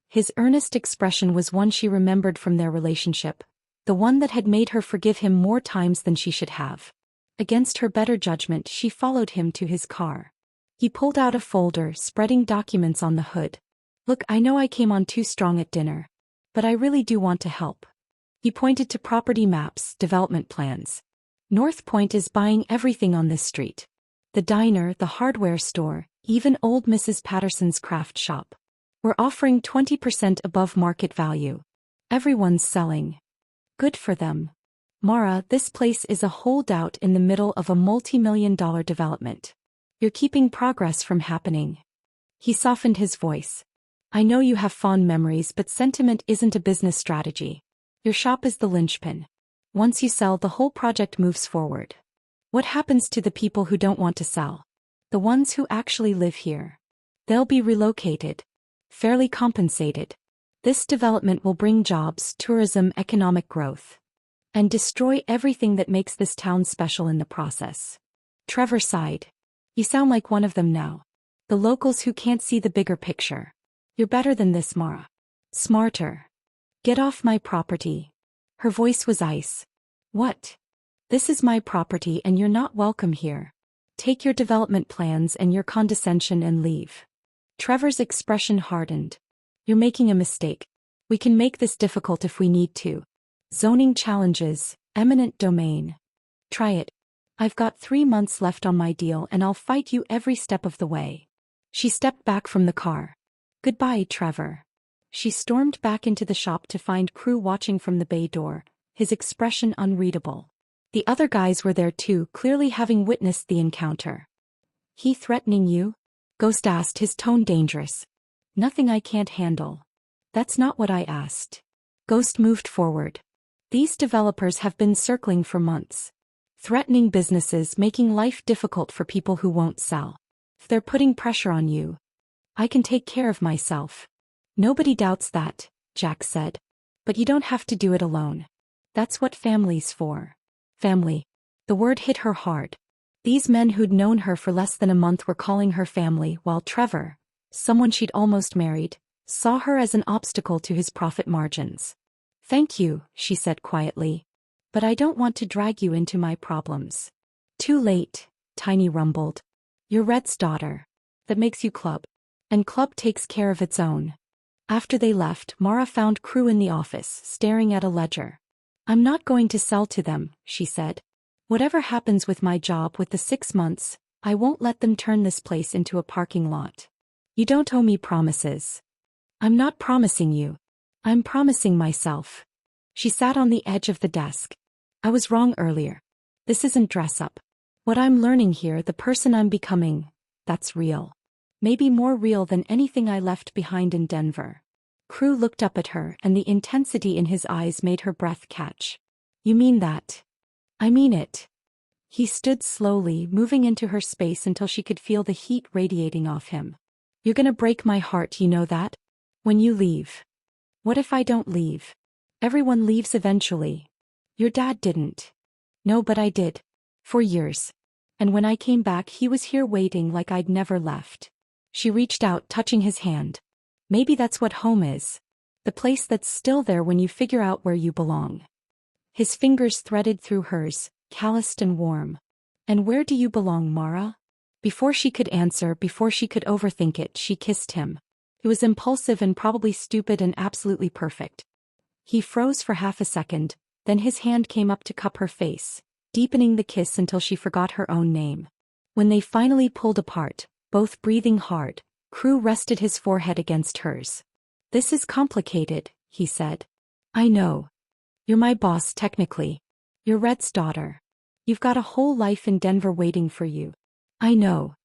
His earnest expression was one she remembered from their relationship, the one that had made her forgive him more times than she should have. Against her better judgment, she followed him to his car. He pulled out a folder, spreading documents on the hood. Look, I know I came on too strong at dinner. But I really do want to help. He pointed to property maps, development plans. North Point is buying everything on this street. The diner, the hardware store, even old Mrs. Patterson's craft shop. We're offering 20% above market value. Everyone's selling. Good for them. Mara, this place is a holdout in the middle of a multi-million-dollar development. You're keeping progress from happening. He softened his voice. I know you have fond memories, but sentiment isn't a business strategy. Your shop is the linchpin. Once you sell, the whole project moves forward. What happens to the people who don't want to sell? The ones who actually live here. They'll be relocated. Fairly compensated. This development will bring jobs, tourism, economic growth. And destroy everything that makes this town special in the process. Trevor sighed. You sound like one of them now. The locals who can't see the bigger picture. You're better than this, Mara. Smarter. Get off my property. Her voice was ice. What? This is my property and you're not welcome here. Take your development plans and your condescension and leave. Trevor's expression hardened. You're making a mistake. We can make this difficult if we need to. Zoning challenges, eminent domain. Try it. I've got 3 months left on my deal and I'll fight you every step of the way. She stepped back from the car. Goodbye, Trevor. She stormed back into the shop to find Crew watching from the bay door, his expression unreadable. The other guys were there too, clearly having witnessed the encounter. He threatening you? Ghost asked, his tone dangerous. Nothing I can't handle. That's not what I asked. Ghost moved forward. These developers have been circling for months. Threatening businesses, making life difficult for people who won't sell. If they're putting pressure on you, I can take care of myself. Nobody doubts that, Jack said. But you don't have to do it alone. That's what family's for. Family. The word hit her hard. These men who'd known her for less than a month were calling her family, while Trevor, someone she'd almost married, saw her as an obstacle to his profit margins. Thank you, she said quietly. But I don't want to drag you into my problems. Too late, Tiny rumbled. You're Red's daughter. That makes you Club. And Club takes care of its own. After they left, Mara found Crew in the office, staring at a ledger. I'm not going to sell to them, she said. Whatever happens with my job with the 6 months, I won't let them turn this place into a parking lot. You don't owe me promises. I'm not promising you. I'm promising myself. She sat on the edge of the desk. I was wrong earlier. This isn't dress up. What I'm learning here, the person I'm becoming, that's real. Maybe more real than anything I left behind in Denver. Crew looked up at her and the intensity in his eyes made her breath catch. You mean that? I mean it. He stood slowly, moving into her space until she could feel the heat radiating off him. You're gonna break my heart, you know that? When you leave. What if I don't leave? Everyone leaves eventually. Your dad didn't. No, but I did. For years. And when I came back, he was here waiting like I'd never left. She reached out, touching his hand. Maybe that's what home is. The place that's still there when you figure out where you belong. His fingers threaded through hers, calloused and warm. And where do you belong, Mara? Before she could answer, before she could overthink it, she kissed him. It was impulsive and probably stupid and absolutely perfect. He froze for half a second, then his hand came up to cup her face, deepening the kiss until she forgot her own name. When they finally pulled apart, both breathing hard, Crew rested his forehead against hers. "This is complicated," he said. "I know. You're my boss technically. You're Red's daughter. You've got a whole life in Denver waiting for you. I know.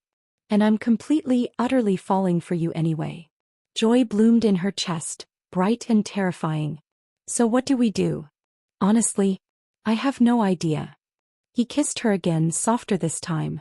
And I'm completely, utterly falling for you anyway." Joy bloomed in her chest, bright and terrifying. "So what do we do?" "Honestly, I have no idea." He kissed her again, softer this time.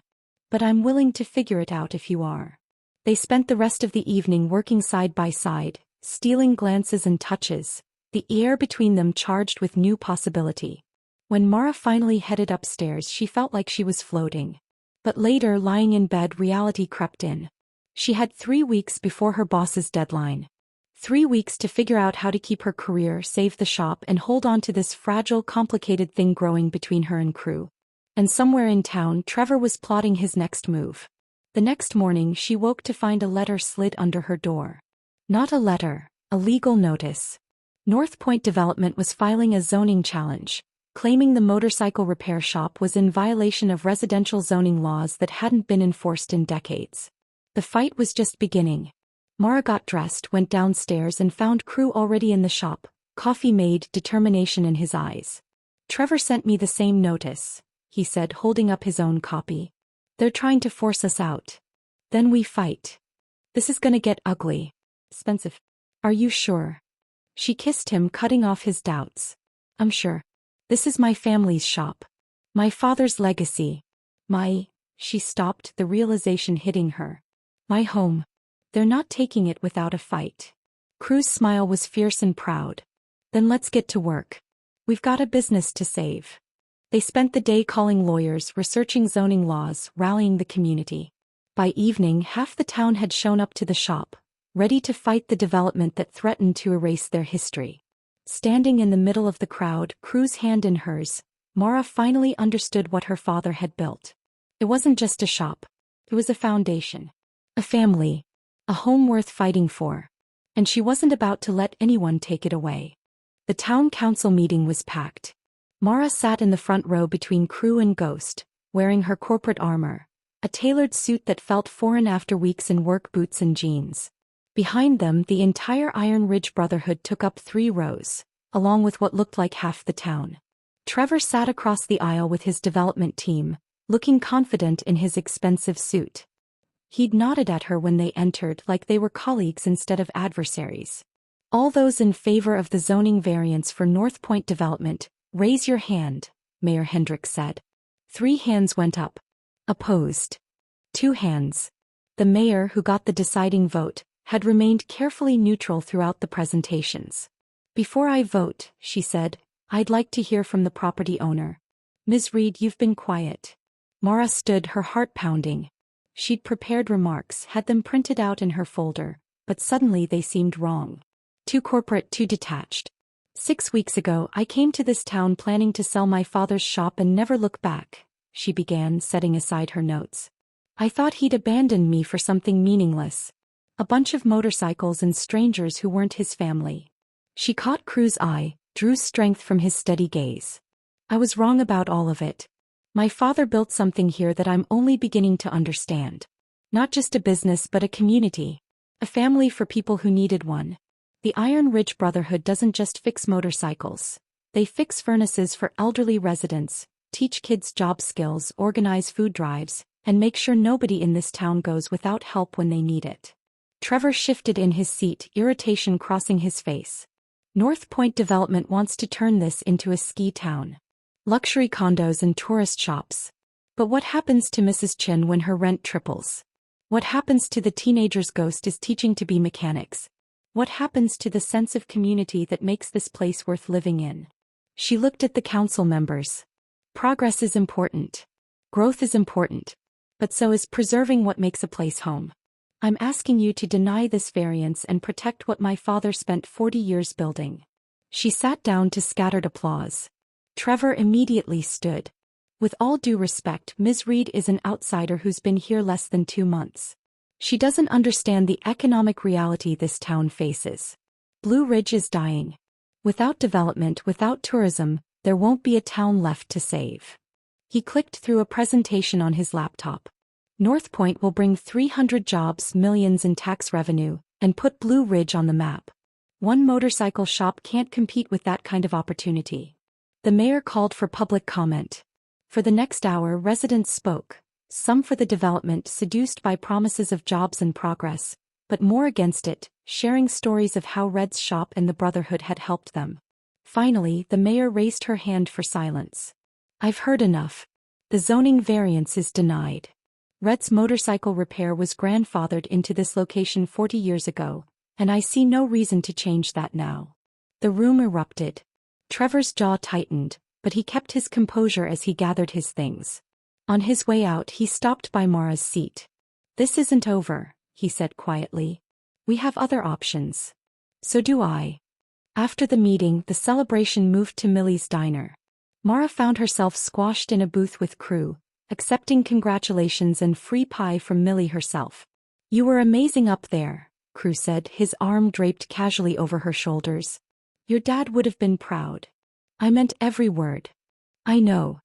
"But I'm willing to figure it out if you are." They spent the rest of the evening working side by side, stealing glances and touches, the air between them charged with new possibility. When Mara finally headed upstairs, she felt like she was floating. But later, lying in bed, reality crept in. She had 3 weeks before her boss's deadline. 3 weeks to figure out how to keep her career, save the shop, and hold on to this fragile, complicated thing growing between her and Crew. And somewhere in town, Trevor was plotting his next move. The next morning, she woke to find a letter slid under her door. Not a letter, a legal notice. North Point Development was filing a zoning challenge, claiming the motorcycle repair shop was in violation of residential zoning laws that hadn't been enforced in decades. The fight was just beginning. Mara got dressed, went downstairs, and found Crew already in the shop, coffee made, determination in his eyes. "Trevor sent me the same notice," he said, holding up his own copy. "They're trying to force us out. Then we fight. This is gonna get ugly. Expensive." "Are you sure?" She kissed him, cutting off his doubts. "I'm sure. This is my family's shop. My father's legacy. She stopped, the realization hitting her. "My home. They're not taking it without a fight." Crew's smile was fierce and proud. "Then let's get to work. We've got a business to save." They spent the day calling lawyers, researching zoning laws, rallying the community. By evening, half the town had shown up to the shop, ready to fight the development that threatened to erase their history. Standing in the middle of the crowd, Crew's hand in hers, Mara finally understood what her father had built. It wasn't just a shop. It was a foundation. A family. A home worth fighting for. And she wasn't about to let anyone take it away. The town council meeting was packed. Mara sat in the front row between Crew and Ghost, wearing her corporate armor, a tailored suit that felt foreign after weeks in work boots and jeans. Behind them, the entire Iron Ridge Brotherhood took up 3 rows, along with what looked like half the town. Trevor sat across the aisle with his development team, looking confident in his expensive suit. He'd nodded at her when they entered, like they were colleagues instead of adversaries. "All those in favor of the zoning variance for North Point Development, raise your hand," Mayor Hendricks said. 3 hands went up. Opposed. 2 hands. The mayor, who got the deciding vote, had remained carefully neutral throughout the presentations. "Before I vote," she said, "I'd like to hear from the property owner. Ms. Reed, you've been quiet." Mara stood, her heart pounding. She'd prepared remarks, had them printed out in her folder, but suddenly they seemed wrong. Too corporate, too detached. 6 weeks ago, I came to this town planning to sell my father's shop and never look back, she began, setting aside her notes. I thought he'd abandoned me for something meaningless. A bunch of motorcycles and strangers who weren't his family. She caught Crew's eye, drew strength from his steady gaze. I was wrong about all of it. My father built something here that I'm only beginning to understand. Not just a business but a community. A family for people who needed one. The Iron Ridge Brotherhood doesn't just fix motorcycles. They fix furnaces for elderly residents, teach kids job skills, organize food drives, and make sure nobody in this town goes without help when they need it. Trevor shifted in his seat, irritation crossing his face. North Point Development wants to turn this into a ski town. Luxury condos and tourist shops. But what happens to Mrs. Chin when her rent triples? What happens to the teenagers Ghost is teaching to be mechanics? What happens to the sense of community that makes this place worth living in? She looked at the council members. Progress is important. Growth is important. But so is preserving what makes a place home. I'm asking you to deny this variance and protect what my father spent 40 years building." She sat down to scattered applause. Trevor immediately stood. "With all due respect, Ms. Reed is an outsider who's been here less than 2 months. She doesn't understand the economic reality this town faces. Blue Ridge is dying. Without development, without tourism, there won't be a town left to save." He clicked through a presentation on his laptop. "North Point will bring 300 jobs, millions in tax revenue, and put Blue Ridge on the map. One motorcycle shop can't compete with that kind of opportunity." The mayor called for public comment. For the next hour, residents spoke, some for the development, seduced by promises of jobs and progress, but more against it, sharing stories of how Red's shop and the Brotherhood had helped them. Finally, the mayor raised her hand for silence. "I've heard enough. The zoning variance is denied. Red's motorcycle repair was grandfathered into this location 40 years ago, and I see no reason to change that now." The room erupted. Trevor's jaw tightened, but he kept his composure as he gathered his things. On his way out, he stopped by Mara's seat. "This isn't over," he said quietly. "We have other options." "So do I." After the meeting, the celebration moved to Millie's diner. Mara found herself squashed in a booth with Crew, accepting congratulations and free pie from Millie herself. "You were amazing up there," Crew said, his arm draped casually over her shoulders. "Your dad would have been proud." "I meant every word." "I know."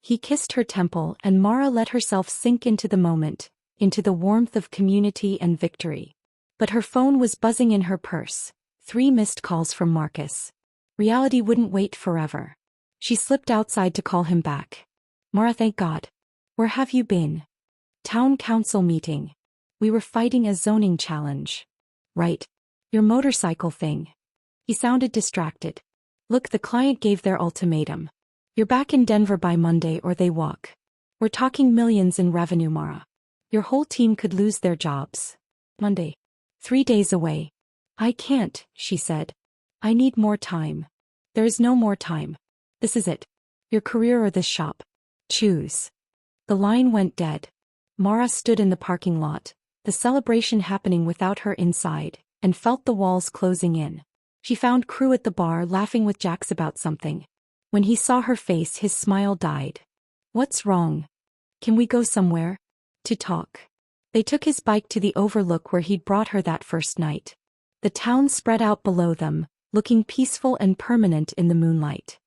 He kissed her temple, and Mara let herself sink into the moment, into the warmth of community and victory. But her phone was buzzing in her purse. 3 missed calls from Marcus. Reality wouldn't wait forever. She slipped outside to call him back. "Mara, thank God. Where have you been?" "Town council meeting. We were fighting a zoning challenge." "Right. Your motorcycle thing." He sounded distracted. "Look, the client gave their ultimatum. You're back in Denver by Monday or they walk. We're talking millions in revenue, Mara. Your whole team could lose their jobs." "Monday. 3 days away." "I can't," she said. "I need more time." "There is no more time. This is it. Your career or this shop. Choose." The line went dead. Mara stood in the parking lot, the celebration happening without her inside, and felt the walls closing in. She found Crew at the bar laughing with Jax about something. When he saw her face, his smile died. "What's wrong? Can we go somewhere to talk?" They took his bike to the overlook where he'd brought her that first night. The town spread out below them, looking peaceful and permanent in the moonlight.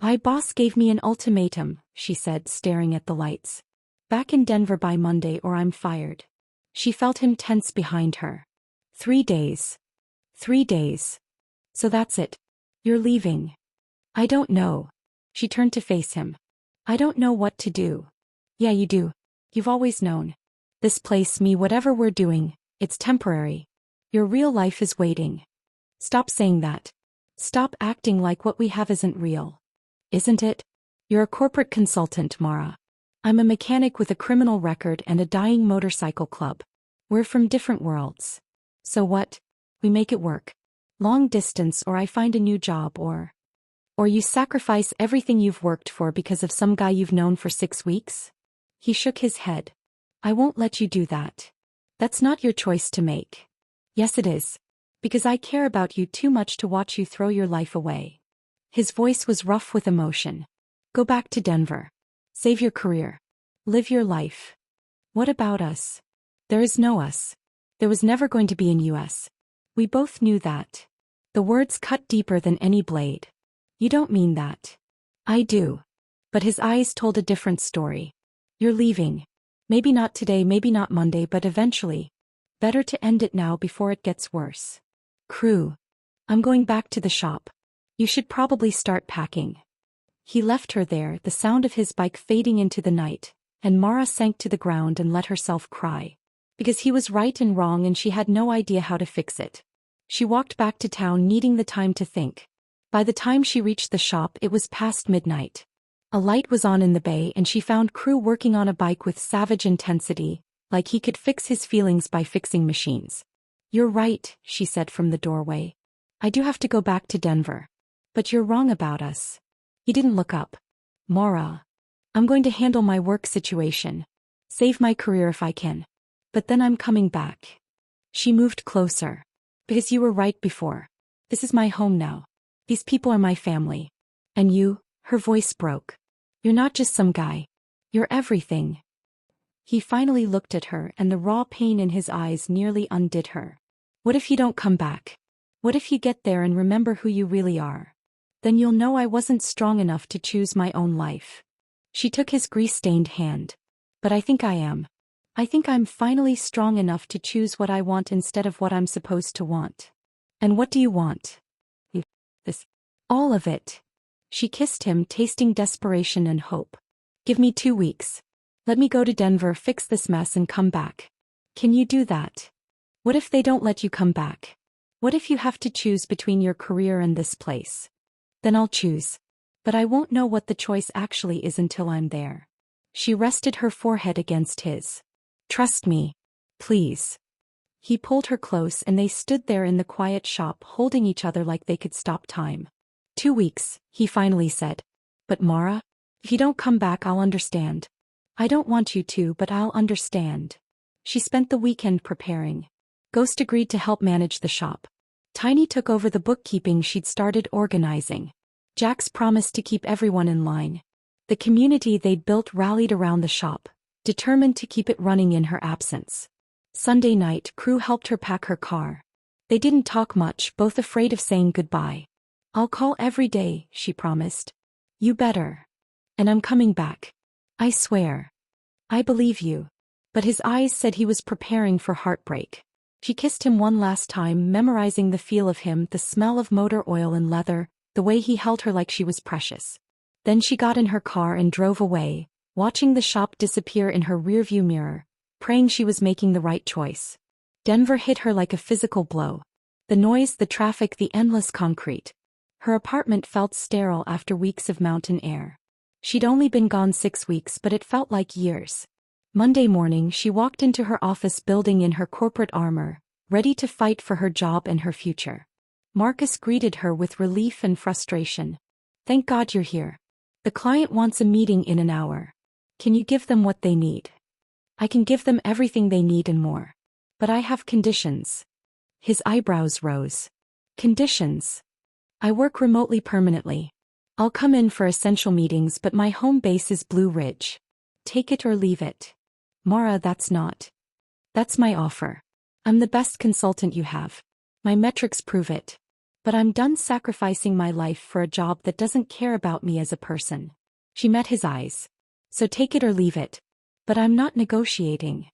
"My boss gave me an ultimatum," she said, staring at the lights. "Back in Denver by Monday or I'm fired." She felt him tense behind her. 3 days. 3 days. "So that's it. You're leaving." "I don't know." She turned to face him. "I don't know what to do." "Yeah, you do. You've always known. This place, me, whatever we're doing, it's temporary. Your real life is waiting." "Stop saying that. Stop acting like what we have isn't real." "Isn't it? You're a corporate consultant, Mara. I'm a mechanic with a criminal record and a dying motorcycle club. We're from different worlds. So what? We make it work. Long distance, or I find a new job, or you sacrifice everything you've worked for because of some guy you've known for 6 weeks?" He shook his head. "I won't let you do that. That's not your choice to make." "Yes, it is. Because I care about you too much to watch you throw your life away." His voice was rough with emotion. "Go back to Denver. Save your career. Live your life. What about us? There is no us. There was never going to be an US. We both knew that." The words cut deeper than any blade. "You don't mean that." "I do." But his eyes told a different story. "You're leaving. Maybe not today, maybe not Monday, but eventually. Better to end it now before it gets worse." "Crew. I'm going back to the shop. You should probably start packing." He left her there, the sound of his bike fading into the night, and Mara sank to the ground and let herself cry. Because he was right and wrong and she had no idea how to fix it. She walked back to town, needing the time to think. By the time she reached the shop, it was past midnight. A light was on in the bay and she found Crew working on a bike with savage intensity, like he could fix his feelings by fixing machines. "You're right," she said from the doorway. "I do have to go back to Denver. But you're wrong about us." He didn't look up. "Mara. I'm going to handle my work situation. Save my career if I can. But then I'm coming back. She moved closer. Because you were right before. This is my home now. These people are my family. And you, her voice broke. You're not just some guy. You're everything. He finally looked at her and the raw pain in his eyes nearly undid her. What if you don't come back? What if you get there and remember who you really are? Then you'll know I wasn't strong enough to choose my own life. She took his grease-stained hand. But I think I am. I think I'm finally strong enough to choose what I want instead of what I'm supposed to want. And what do you want? This. All of it. She kissed him, tasting desperation and hope. Give me 2 weeks. Let me go to Denver, fix this mess and come back. Can you do that? What if they don't let you come back? What if you have to choose between your career and this place? Then I'll choose. But I won't know what the choice actually is until I'm there. She rested her forehead against his. Trust me. Please. He pulled her close and they stood there in the quiet shop holding each other like they could stop time. 2 weeks, he finally said. But Mara, if you don't come back I'll understand. I don't want you to, but I'll understand. She spent the weekend preparing. Ghost agreed to help manage the shop. Tiny took over the bookkeeping she'd started organizing. Jax promised to keep everyone in line. The community they'd built rallied around the shop, determined to keep it running in her absence. Sunday night, Crew helped her pack her car. They didn't talk much, both afraid of saying goodbye. I'll call every day, she promised. You better. And I'm coming back. I swear. I believe you. But his eyes said he was preparing for heartbreak. She kissed him one last time, memorizing the feel of him, the smell of motor oil and leather, the way he held her like she was precious. Then she got in her car and drove away, watching the shop disappear in her rearview mirror, praying she was making the right choice. Denver hit her like a physical blow. The noise, the traffic, the endless concrete. Her apartment felt sterile after weeks of mountain air. She'd only been gone 6 weeks, but it felt like years. Monday morning, she walked into her office building in her corporate armor, ready to fight for her job and her future. Marcus greeted her with relief and frustration. Thank God you're here. The client wants a meeting in an hour. Can you give them what they need? I can give them everything they need and more. But I have conditions. His eyebrows rose. Conditions? I work remotely permanently. I'll come in for essential meetings, but my home base is Blue Ridge. Take it or leave it. Mara, that's not. That's my offer. I'm the best consultant you have. My metrics prove it. But I'm done sacrificing my life for a job that doesn't care about me as a person. She met his eyes. So take it or leave it. But I'm not negotiating.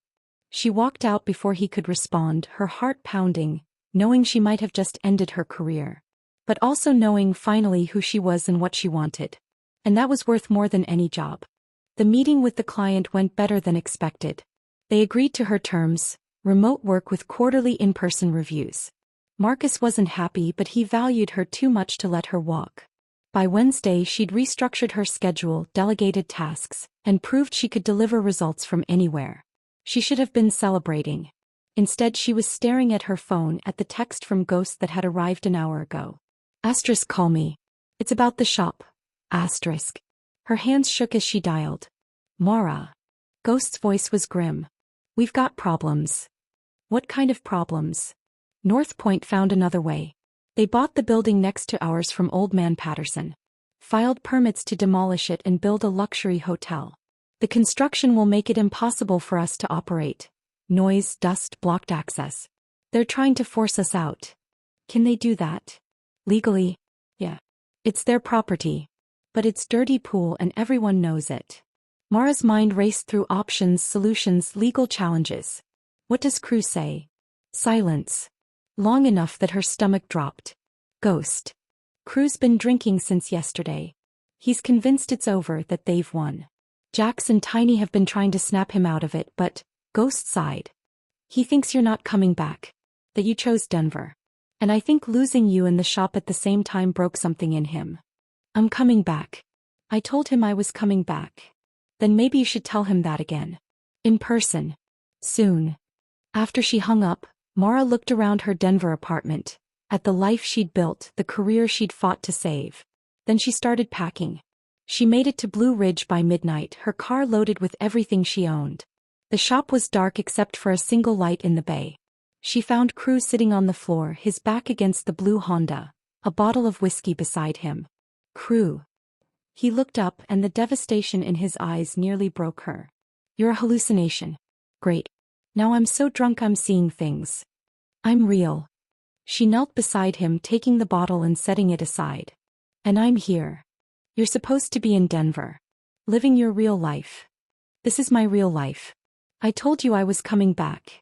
She walked out before he could respond, her heart pounding, knowing she might have just ended her career. But also knowing finally who she was and what she wanted. And that was worth more than any job. The meeting with the client went better than expected. They agreed to her terms, remote work with quarterly in-person reviews. Marcus wasn't happy, but he valued her too much to let her walk. By Wednesday, she'd restructured her schedule, delegated tasks, and proved she could deliver results from anywhere. She should have been celebrating. Instead, she was staring at her phone at the text from Ghost that had arrived an hour ago. Asterisk, call me. It's about the shop. Asterisk. Her hands shook as she dialed. Mara. Ghost's voice was grim. We've got problems. What kind of problems? North Point found another way. They bought the building next to ours from Old Man Patterson. Filed permits to demolish it and build a luxury hotel. The construction will make it impossible for us to operate. Noise, dust, blocked access. They're trying to force us out. Can they do that? Legally? Yeah. It's their property. But it's dirty pool and everyone knows it. Mara's mind raced through options, solutions, legal challenges. What does Crew say? Silence. Long enough that her stomach dropped. Ghost. Crew's been drinking since yesterday. He's convinced it's over, that they've won. Jax and Tiny have been trying to snap him out of it, but, Ghost sighed. He thinks you're not coming back. That you chose Denver. And I think losing you in the shop at the same time broke something in him. I'm coming back. I told him I was coming back. Then maybe you should tell him that again. In person. Soon. After she hung up, Mara looked around her Denver apartment, at the life she'd built, the career she'd fought to save. Then she started packing. She made it to Blue Ridge by midnight, her car loaded with everything she owned. The shop was dark except for a single light in the bay. She found Crew sitting on the floor, his back against the blue Honda, a bottle of whiskey beside him. Crew. He looked up and the devastation in his eyes nearly broke her. You're a hallucination. Great. Now I'm so drunk I'm seeing things. I'm real. She knelt beside him, taking the bottle and setting it aside. And I'm here. You're supposed to be in Denver. Living your real life. This is my real life. I told you I was coming back.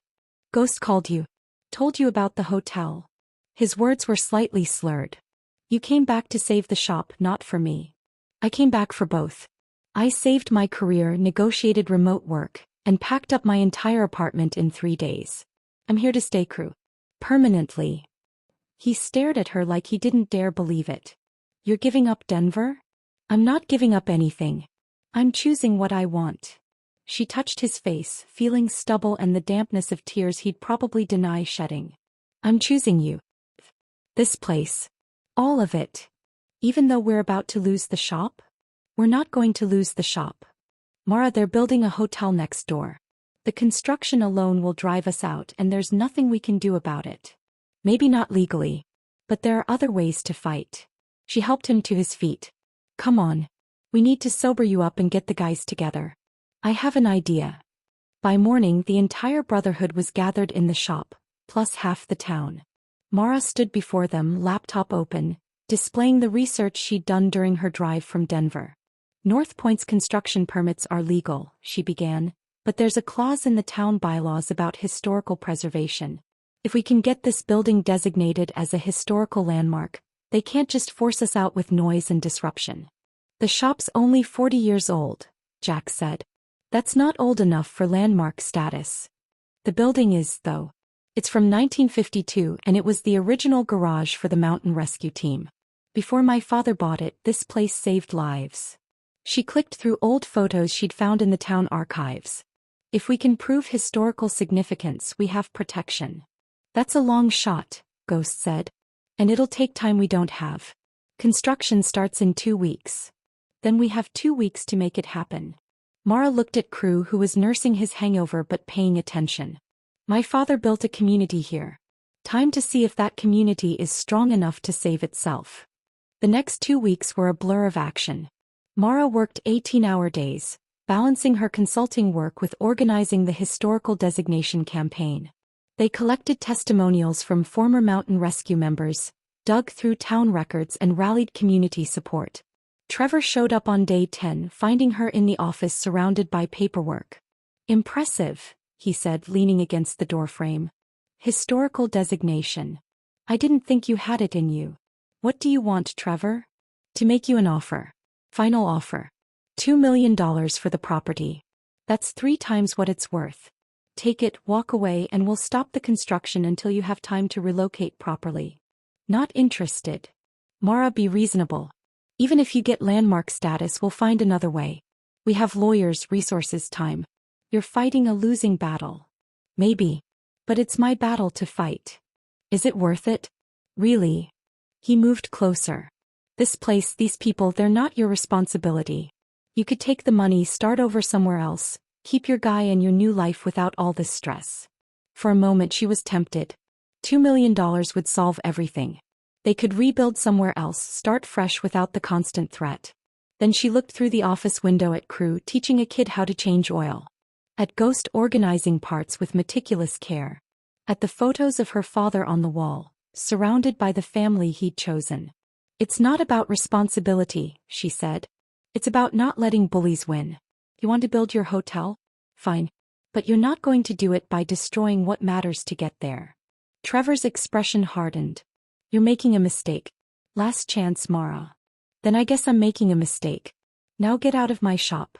Ghost called you. Told you about the hotel. His words were slightly slurred. You came back to save the shop, not for me. I came back for both. I saved my career, negotiated remote work, and packed up my entire apartment in 3 days. I'm here to stay, Crew. Permanently. He stared at her like he didn't dare believe it. You're giving up Denver? I'm not giving up anything. I'm choosing what I want. She touched his face, feeling stubble and the dampness of tears he'd probably deny shedding. I'm choosing you. This place. All of it. Even though we're about to lose the shop? We're not going to lose the shop. Mara, they're building a hotel next door. The construction alone will drive us out and there's nothing we can do about it. Maybe not legally. But there are other ways to fight. She helped him to his feet. Come on. We need to sober you up and get the guys together. I have an idea. By morning the entire brotherhood was gathered in the shop, plus half the town. Mara stood before them, laptop open, displaying the research she'd done during her drive from Denver. North Point's construction permits are legal, she began, but there's a clause in the town bylaws about historical preservation. If we can get this building designated as a historical landmark, they can't just force us out with noise and disruption. The shop's only 40 years old, Jack said. That's not old enough for landmark status. The building is, though. It's from 1952 and it was the original garage for the mountain rescue team. Before my father bought it, this place saved lives. She clicked through old photos she'd found in the town archives. If we can prove historical significance, we have protection. That's a long shot, Ghost said. And it'll take time we don't have. Construction starts in 2 weeks. Then we have 2 weeks to make it happen. Mara looked at Crew, who was nursing his hangover but paying attention. My father built a community here. Time to see if that community is strong enough to save itself. The next 2 weeks were a blur of action. Mara worked 18-hour days, balancing her consulting work with organizing the historical designation campaign. They collected testimonials from former mountain rescue members, dug through town records and rallied community support. Trevor showed up on day 10, finding her in the office surrounded by paperwork. Impressive, he said, leaning against the doorframe. Historical designation. I didn't think you had it in you. What do you want, Trevor? To make you an offer. Final offer. $2 million for the property. That's 3 times what it's worth. Take it, walk away, and we'll stop the construction until you have time to relocate properly. Not interested. Mara, be reasonable. Even if you get landmark status, we'll find another way. We have lawyers, resources, time. You're fighting a losing battle. Maybe. But it's my battle to fight. Is it worth it? Really? He moved closer. This place, these people, they're not your responsibility. You could take the money, start over somewhere else, keep your guy and your new life without all this stress. For a moment she was tempted. $2 million would solve everything. They could rebuild somewhere else, start fresh without the constant threat. Then she looked through the office window at Crew, teaching a kid how to change oil. At Ghost, organizing parts with meticulous care. At the photos of her father on the wall, surrounded by the family he'd chosen. It's not about responsibility, she said. It's about not letting bullies win. You want to build your hotel? Fine. But you're not going to do it by destroying what matters to get there. Trevor's expression hardened. You're making a mistake. Last chance, Mara. Then I guess I'm making a mistake. Now get out of my shop.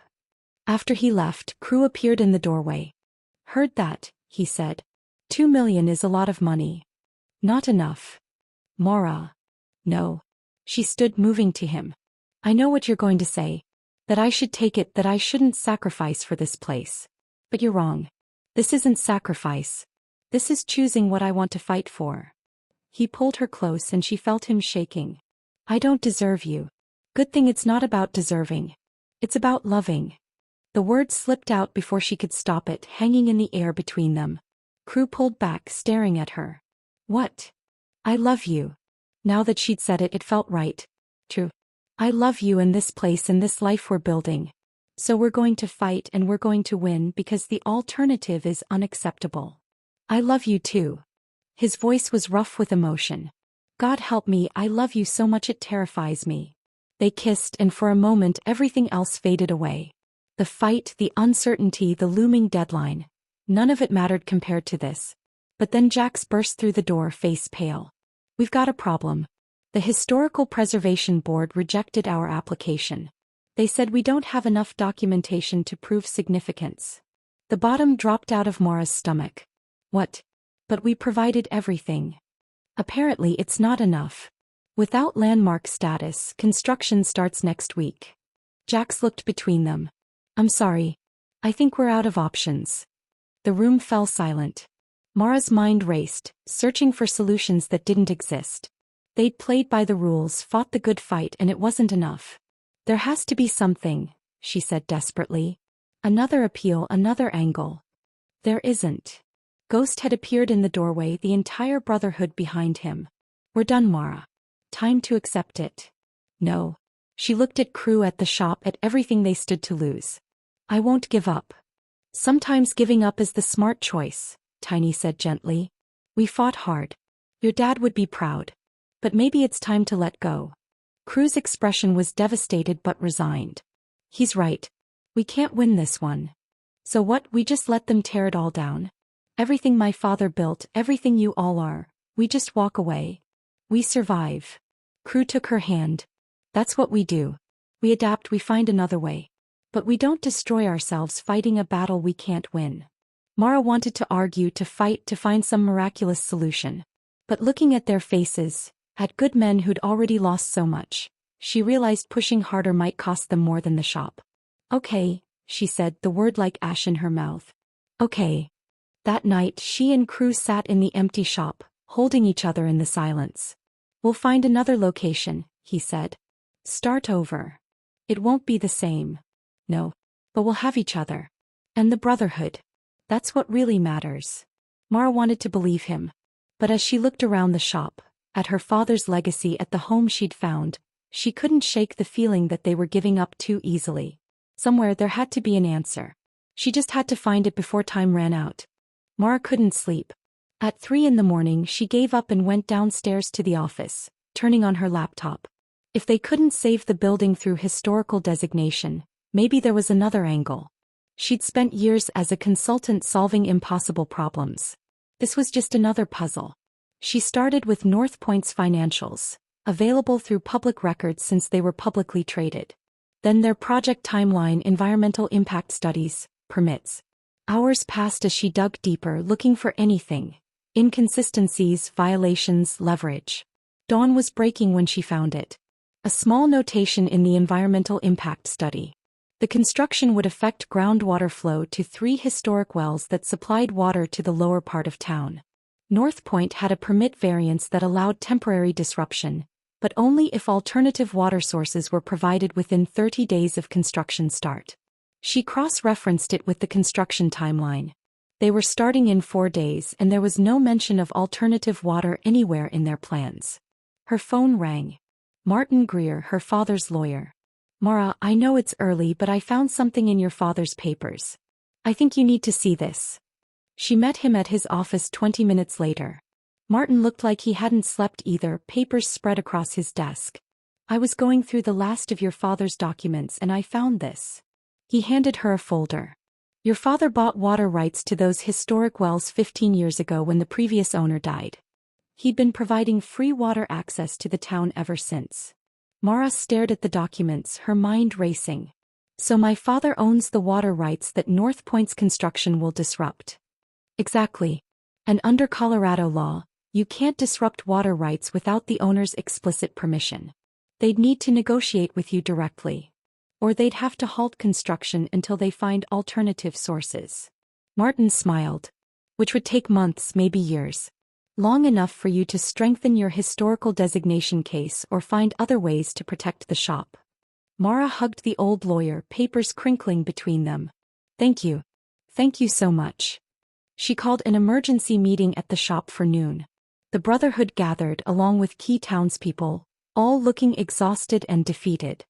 After he left, Crew appeared in the doorway. Heard that, he said. $2 million is a lot of money. Not enough. Mara. No. She stood, moving to him. I know what you're going to say. That I should take it, that I shouldn't sacrifice for this place. But you're wrong. This isn't sacrifice. This is choosing what I want to fight for. He pulled her close and she felt him shaking. I don't deserve you. Good thing it's not about deserving. It's about loving. The word slipped out before she could stop it, hanging in the air between them. Crew pulled back, staring at her. What? I love you. Now that she'd said it, it felt right. True. I love you and this place and this life we're building. So we're going to fight and we're going to win because the alternative is unacceptable. I love you too. His voice was rough with emotion. God help me, I love you so much it terrifies me. They kissed and for a moment everything else faded away. The fight, the uncertainty, the looming deadline. None of it mattered compared to this. But then Jax burst through the door, face pale. We've got a problem. The Historical Preservation Board rejected our application. They said we don't have enough documentation to prove significance. The bottom dropped out of Mara's stomach. What? But we provided everything. Apparently it's not enough. Without landmark status, construction starts next week. Jax looked between them. I'm sorry. I think we're out of options. The room fell silent. Mara's mind raced, searching for solutions that didn't exist. They'd played by the rules, fought the good fight, and it wasn't enough. There has to be something, she said desperately. Another appeal, another angle. There isn't. Ghost had appeared in the doorway, the entire brotherhood behind him. We're done, Mara. Time to accept it. No. She looked at Crew, at the shop, at everything they stood to lose. I won't give up. Sometimes giving up is the smart choice, Tiny said gently. We fought hard. Your dad would be proud. But maybe it's time to let go. Crew's expression was devastated but resigned. He's right. We can't win this one. So what, we just let them tear it all down? Everything my father built, everything you all are, we just walk away? We survive. Crew took her hand. That's what we do. We adapt, we find another way. But we don't destroy ourselves fighting a battle we can't win. Mara wanted to argue, to fight, to find some miraculous solution. But looking at their faces, at good men who'd already lost so much, she realized pushing harder might cost them more than the shop. Okay, she said, the word like ash in her mouth. Okay. That night she and Crew sat in the empty shop, holding each other in the silence. We'll find another location, he said. Start over. It won't be the same. No. But we'll have each other. And the brotherhood. That's what really matters. Mara wanted to believe him. But as she looked around the shop, at her father's legacy, at the home she'd found, she couldn't shake the feeling that they were giving up too easily. Somewhere there had to be an answer. She just had to find it before time ran out. Mara couldn't sleep. At 3 a.m, she gave up and went downstairs to the office, turning on her laptop. If they couldn't save the building through historical designation, maybe there was another angle. She'd spent years as a consultant solving impossible problems. This was just another puzzle. She started with North Point's financials, available through public records since they were publicly traded. Then their project timeline, environmental impact studies, permits. Hours passed as she dug deeper, looking for anything. Inconsistencies, violations, leverage. Dawn was breaking when she found it. A small notation in the environmental impact study. The construction would affect groundwater flow to 3 historic wells that supplied water to the lower part of town. North Point had a permit variance that allowed temporary disruption, but only if alternative water sources were provided within 30 days of construction start. She cross-referenced it with the construction timeline. They were starting in 4 days and there was no mention of alternative water anywhere in their plans. Her phone rang. Martin Greer, her father's lawyer. Mara, I know it's early, but I found something in your father's papers. I think you need to see this. She met him at his office 20 minutes later. Martin looked like he hadn't slept either, papers spread across his desk. I was going through the last of your father's documents and I found this. He handed her a folder. Your father bought water rights to those historic wells 15 years ago when the previous owner died. He'd been providing free water access to the town ever since. Mara stared at the documents, her mind racing. So my father owns the water rights that North Point's construction will disrupt. Exactly. And under Colorado law, you can't disrupt water rights without the owner's explicit permission. They'd need to negotiate with you directly. Or they'd have to halt construction until they find alternative sources. Martin smiled. Which would take months, maybe years. Long enough for you to strengthen your historical designation case or find other ways to protect the shop. Mara hugged the old lawyer, papers crinkling between them. Thank you. Thank you so much. She called an emergency meeting at the shop for noon. The Brotherhood gathered along with key townspeople, all looking exhausted and defeated.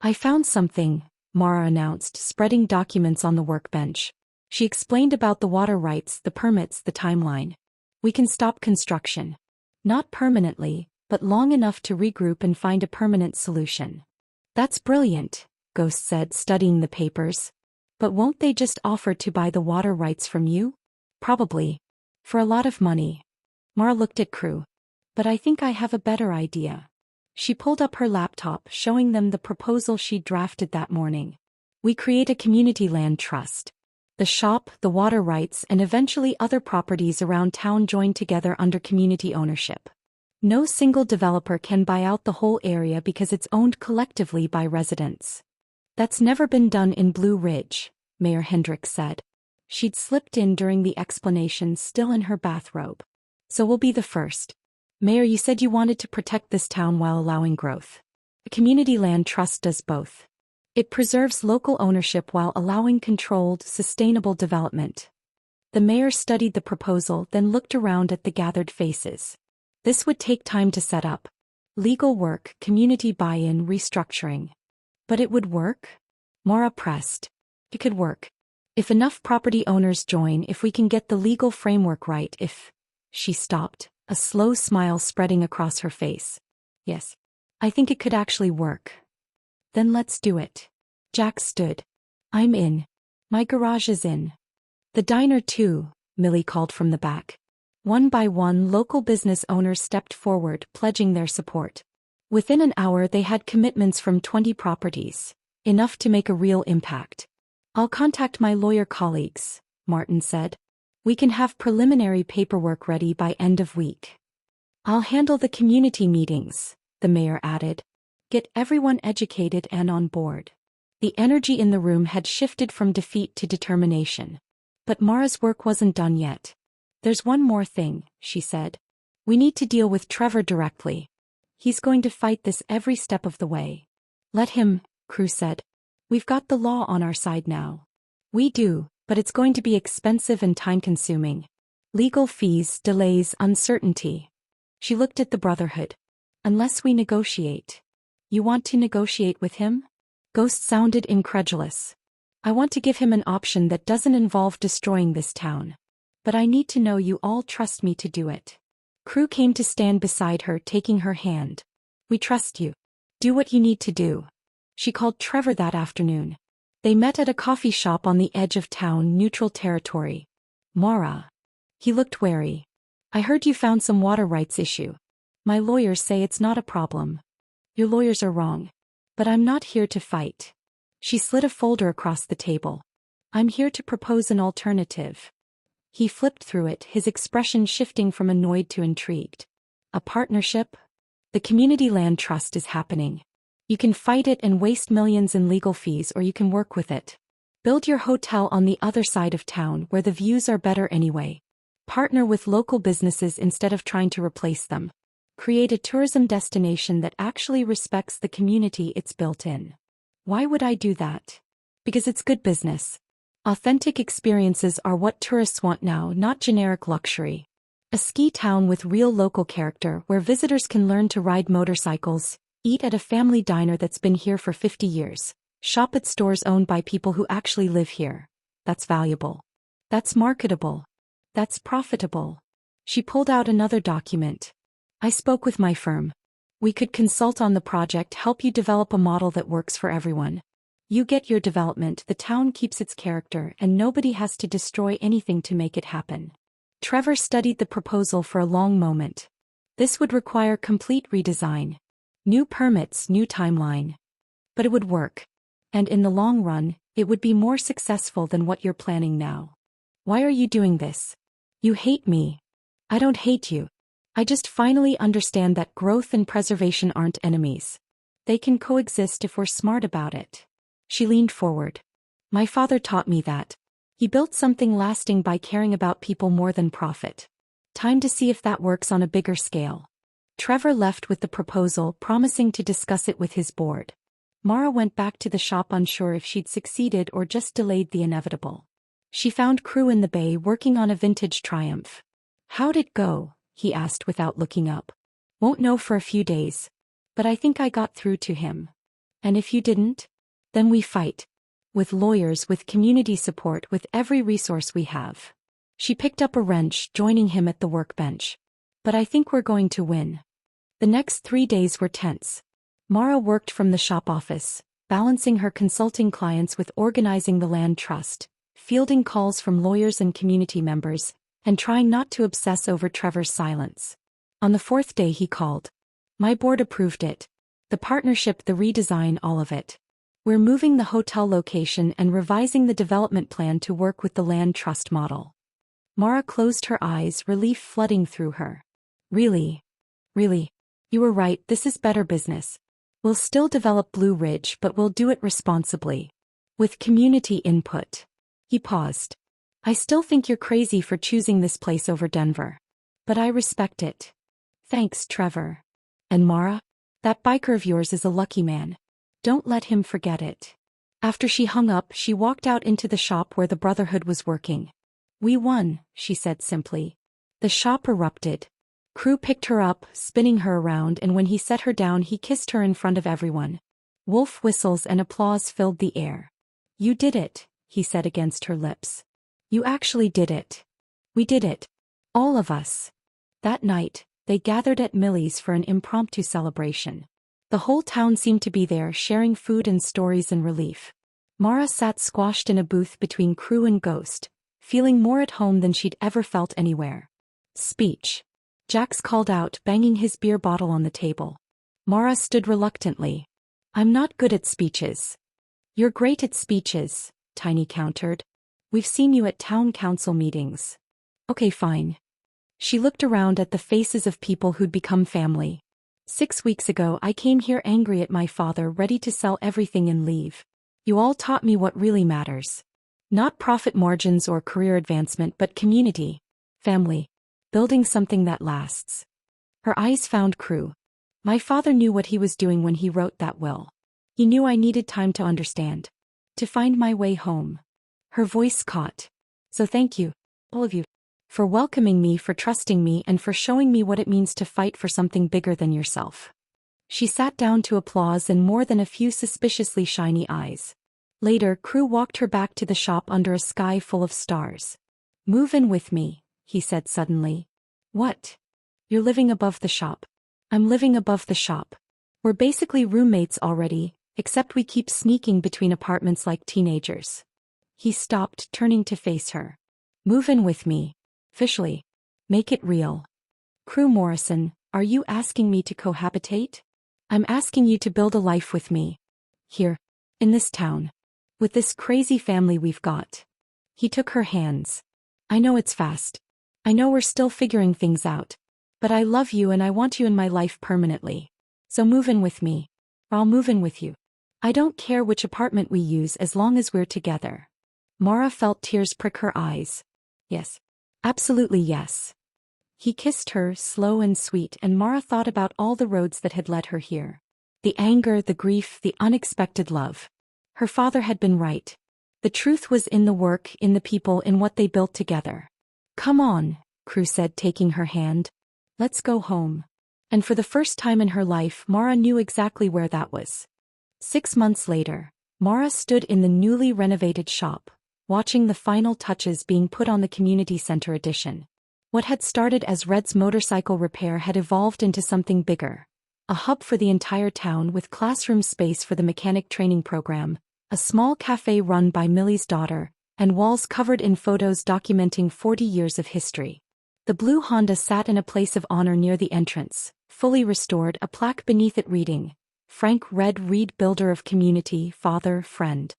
I found something, Mara announced, spreading documents on the workbench. She explained about the water rights, the permits, the timeline. We can stop construction. Not permanently, but long enough to regroup and find a permanent solution. That's brilliant, Ghost said, studying the papers. But won't they just offer to buy the water rights from you? Probably. For a lot of money. Mara looked at Crew. But I think I have a better idea. She pulled up her laptop, showing them the proposal she'd drafted that morning. We create a community land trust. The shop, the water rights, and eventually other properties around town join together under community ownership. No single developer can buy out the whole area because it's owned collectively by residents. That's never been done in Blue Ridge, Mayor Hendricks said. She'd slipped in during the explanation, still in her bathrobe. So we'll be the first. Mayor, you said you wanted to protect this town while allowing growth. A community land trust does both. It preserves local ownership while allowing controlled, sustainable development. The mayor studied the proposal, then looked around at the gathered faces. This would take time to set up. Legal work, community buy-in, restructuring. But it would work? Mara pressed. It could work. If enough property owners join, if we can get the legal framework right, if... She stopped, a slow smile spreading across her face. Yes. I think it could actually work. Then let's do it. Jack stood. I'm in. My garage is in. The diner too, Millie called from the back. One by one, local business owners stepped forward, pledging their support. Within an hour they had commitments from 20 properties, enough to make a real impact. I'll contact my lawyer colleagues, Martin said. We can have preliminary paperwork ready by end of week. I'll handle the community meetings, the mayor added. Get everyone educated and on board. The energy in the room had shifted from defeat to determination. But Mara's work wasn't done yet. There's one more thing, she said. We need to deal with Trevor directly. He's going to fight this every step of the way. Let him, Crew said. We've got the law on our side now. We do, but it's going to be expensive and time-consuming. Legal fees, delays, uncertainty. She looked at the Brotherhood. Unless we negotiate. You want to negotiate with him? Ghost sounded incredulous. I want to give him an option that doesn't involve destroying this town. But I need to know you all trust me to do it. Crew came to stand beside her, taking her hand. We trust you. Do what you need to do. She called Trevor that afternoon. They met at a coffee shop on the edge of town, neutral territory. Mara. He looked wary. I heard you found some water rights issue. My lawyers say it's not a problem. Your lawyers are wrong. But I'm not here to fight. She slid a folder across the table. I'm here to propose an alternative. He flipped through it, his expression shifting from annoyed to intrigued. A partnership? The community land trust is happening. You can fight it and waste millions in legal fees, or you can work with it. Build your hotel on the other side of town where the views are better anyway. Partner with local businesses instead of trying to replace them. Create a tourism destination that actually respects the community it's built in. Why would I do that? Because it's good business. Authentic experiences are what tourists want now, not generic luxury. A ski town with real local character where visitors can learn to ride motorcycles, eat at a family diner that's been here for 50 years, shop at stores owned by people who actually live here. That's valuable. That's marketable. That's profitable. She pulled out another document. I spoke with my firm. We could consult on the project, help you develop a model that works for everyone. You get your development, the town keeps its character, and nobody has to destroy anything to make it happen. Trevor studied the proposal for a long moment. This would require complete redesign. New permits, new timeline. But it would work. And in the long run, it would be more successful than what you're planning now. Why are you doing this? You hate me. I don't hate you. I just finally understand that growth and preservation aren't enemies. They can coexist if we're smart about it. She leaned forward. My father taught me that. He built something lasting by caring about people more than profit. Time to see if that works on a bigger scale. Trevor left with the proposal, promising to discuss it with his board. Mara went back to the shop unsure if she'd succeeded or just delayed the inevitable. She found Crew in the bay working on a vintage Triumph. "How'd it go?" he asked without looking up. "Won't know for a few days. But I think I got through to him. And if you didn't? Then we fight. With lawyers, with community support, with every resource we have." She picked up a wrench, joining him at the workbench. "But I think we're going to win." The next 3 days were tense. Mara worked from the shop office, balancing her consulting clients with organizing the land trust, fielding calls from lawyers and community members, and trying not to obsess over Trevor's silence. On the 4th day he called. "My board approved it. The partnership, the redesign, all of it. We're moving the hotel location and revising the development plan to work with the land trust model." Mara closed her eyes, relief flooding through her. Really? You were right, this is better business. We'll still develop Blue Ridge, but we'll do it responsibly. With community input." He paused. "I still think you're crazy for choosing this place over Denver. But I respect it. Thanks, Trevor. And Mara? That biker of yours is a lucky man. Don't let him forget it." After she hung up, she walked out into the shop where the Brotherhood was working. "We won," she said simply. The shop erupted. Crew picked her up, spinning her around, and when he set her down he kissed her in front of everyone. Wolf whistles and applause filled the air. "You did it," he said against her lips. "You actually did it. We did it. All of us." That night, they gathered at Millie's for an impromptu celebration. The whole town seemed to be there, sharing food and stories and relief. Mara sat squashed in a booth between Crew and Ghost, feeling more at home than she'd ever felt anywhere. "Speech." Jax called out, banging his beer bottle on the table. Mara stood reluctantly. "I'm not good at speeches." "You're great at speeches," Tiny countered. "We've seen you at town council meetings." "Okay, fine." She looked around at the faces of people who'd become family. 6 weeks ago I came here angry at my father, ready to sell everything and leave. You all taught me what really matters. Not profit margins or career advancement, but community. Family. Building something that lasts." Her eyes found Crew. "My father knew what he was doing when he wrote that will. He knew I needed time to understand. To find my way home." Her voice caught. "So thank you, all of you, for welcoming me, for trusting me, and for showing me what it means to fight for something bigger than yourself." She sat down to applause and more than a few suspiciously shiny eyes. Later, Crew walked her back to the shop under a sky full of stars. "Move in with me," he said suddenly. "What? You're living above the shop." "I'm living above the shop. We're basically roommates already, except we keep sneaking between apartments like teenagers." He stopped, turning to face her. "Move in with me. Officially. Make it real." "Crew Morrison, are you asking me to cohabitate?" "I'm asking you to build a life with me. Here. In this town. With this crazy family we've got." He took her hands. "I know it's fast. I know we're still figuring things out. But I love you and I want you in my life permanently. So move in with me. Or I'll move in with you. I don't care which apartment we use as long as we're together." Mara felt tears prick her eyes. "Yes. Absolutely yes." He kissed her, slow and sweet, and Mara thought about all the roads that had led her here. The anger, the grief, the unexpected love. Her father had been right. The truth was in the work, in the people, in what they built together. "Come on," Crew said, taking her hand. "Let's go home." And for the first time in her life, Mara knew exactly where that was. 6 months later, Mara stood in the newly renovated shop, watching the final touches being put on the community center addition. What had started as Red's motorcycle repair had evolved into something bigger. A hub for the entire town with classroom space for the mechanic training program, a small cafe run by Millie's daughter, and walls covered in photos documenting 40 years of history. The blue Honda sat in a place of honor near the entrance, fully restored, a plaque beneath it reading, "Frank Red Reed, builder of community, father, friend.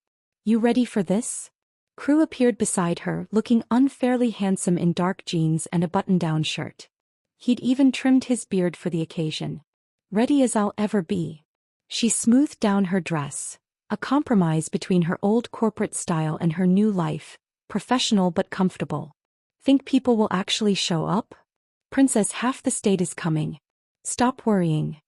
You ready for this?" Crew appeared beside her, looking unfairly handsome in dark jeans and a button-down shirt. He'd even trimmed his beard for the occasion. "Ready as I'll ever be." She smoothed down her dress, a compromise between her old corporate style and her new life, professional but comfortable. "Think people will actually show up?" "Princess, half the state is coming. Stop worrying."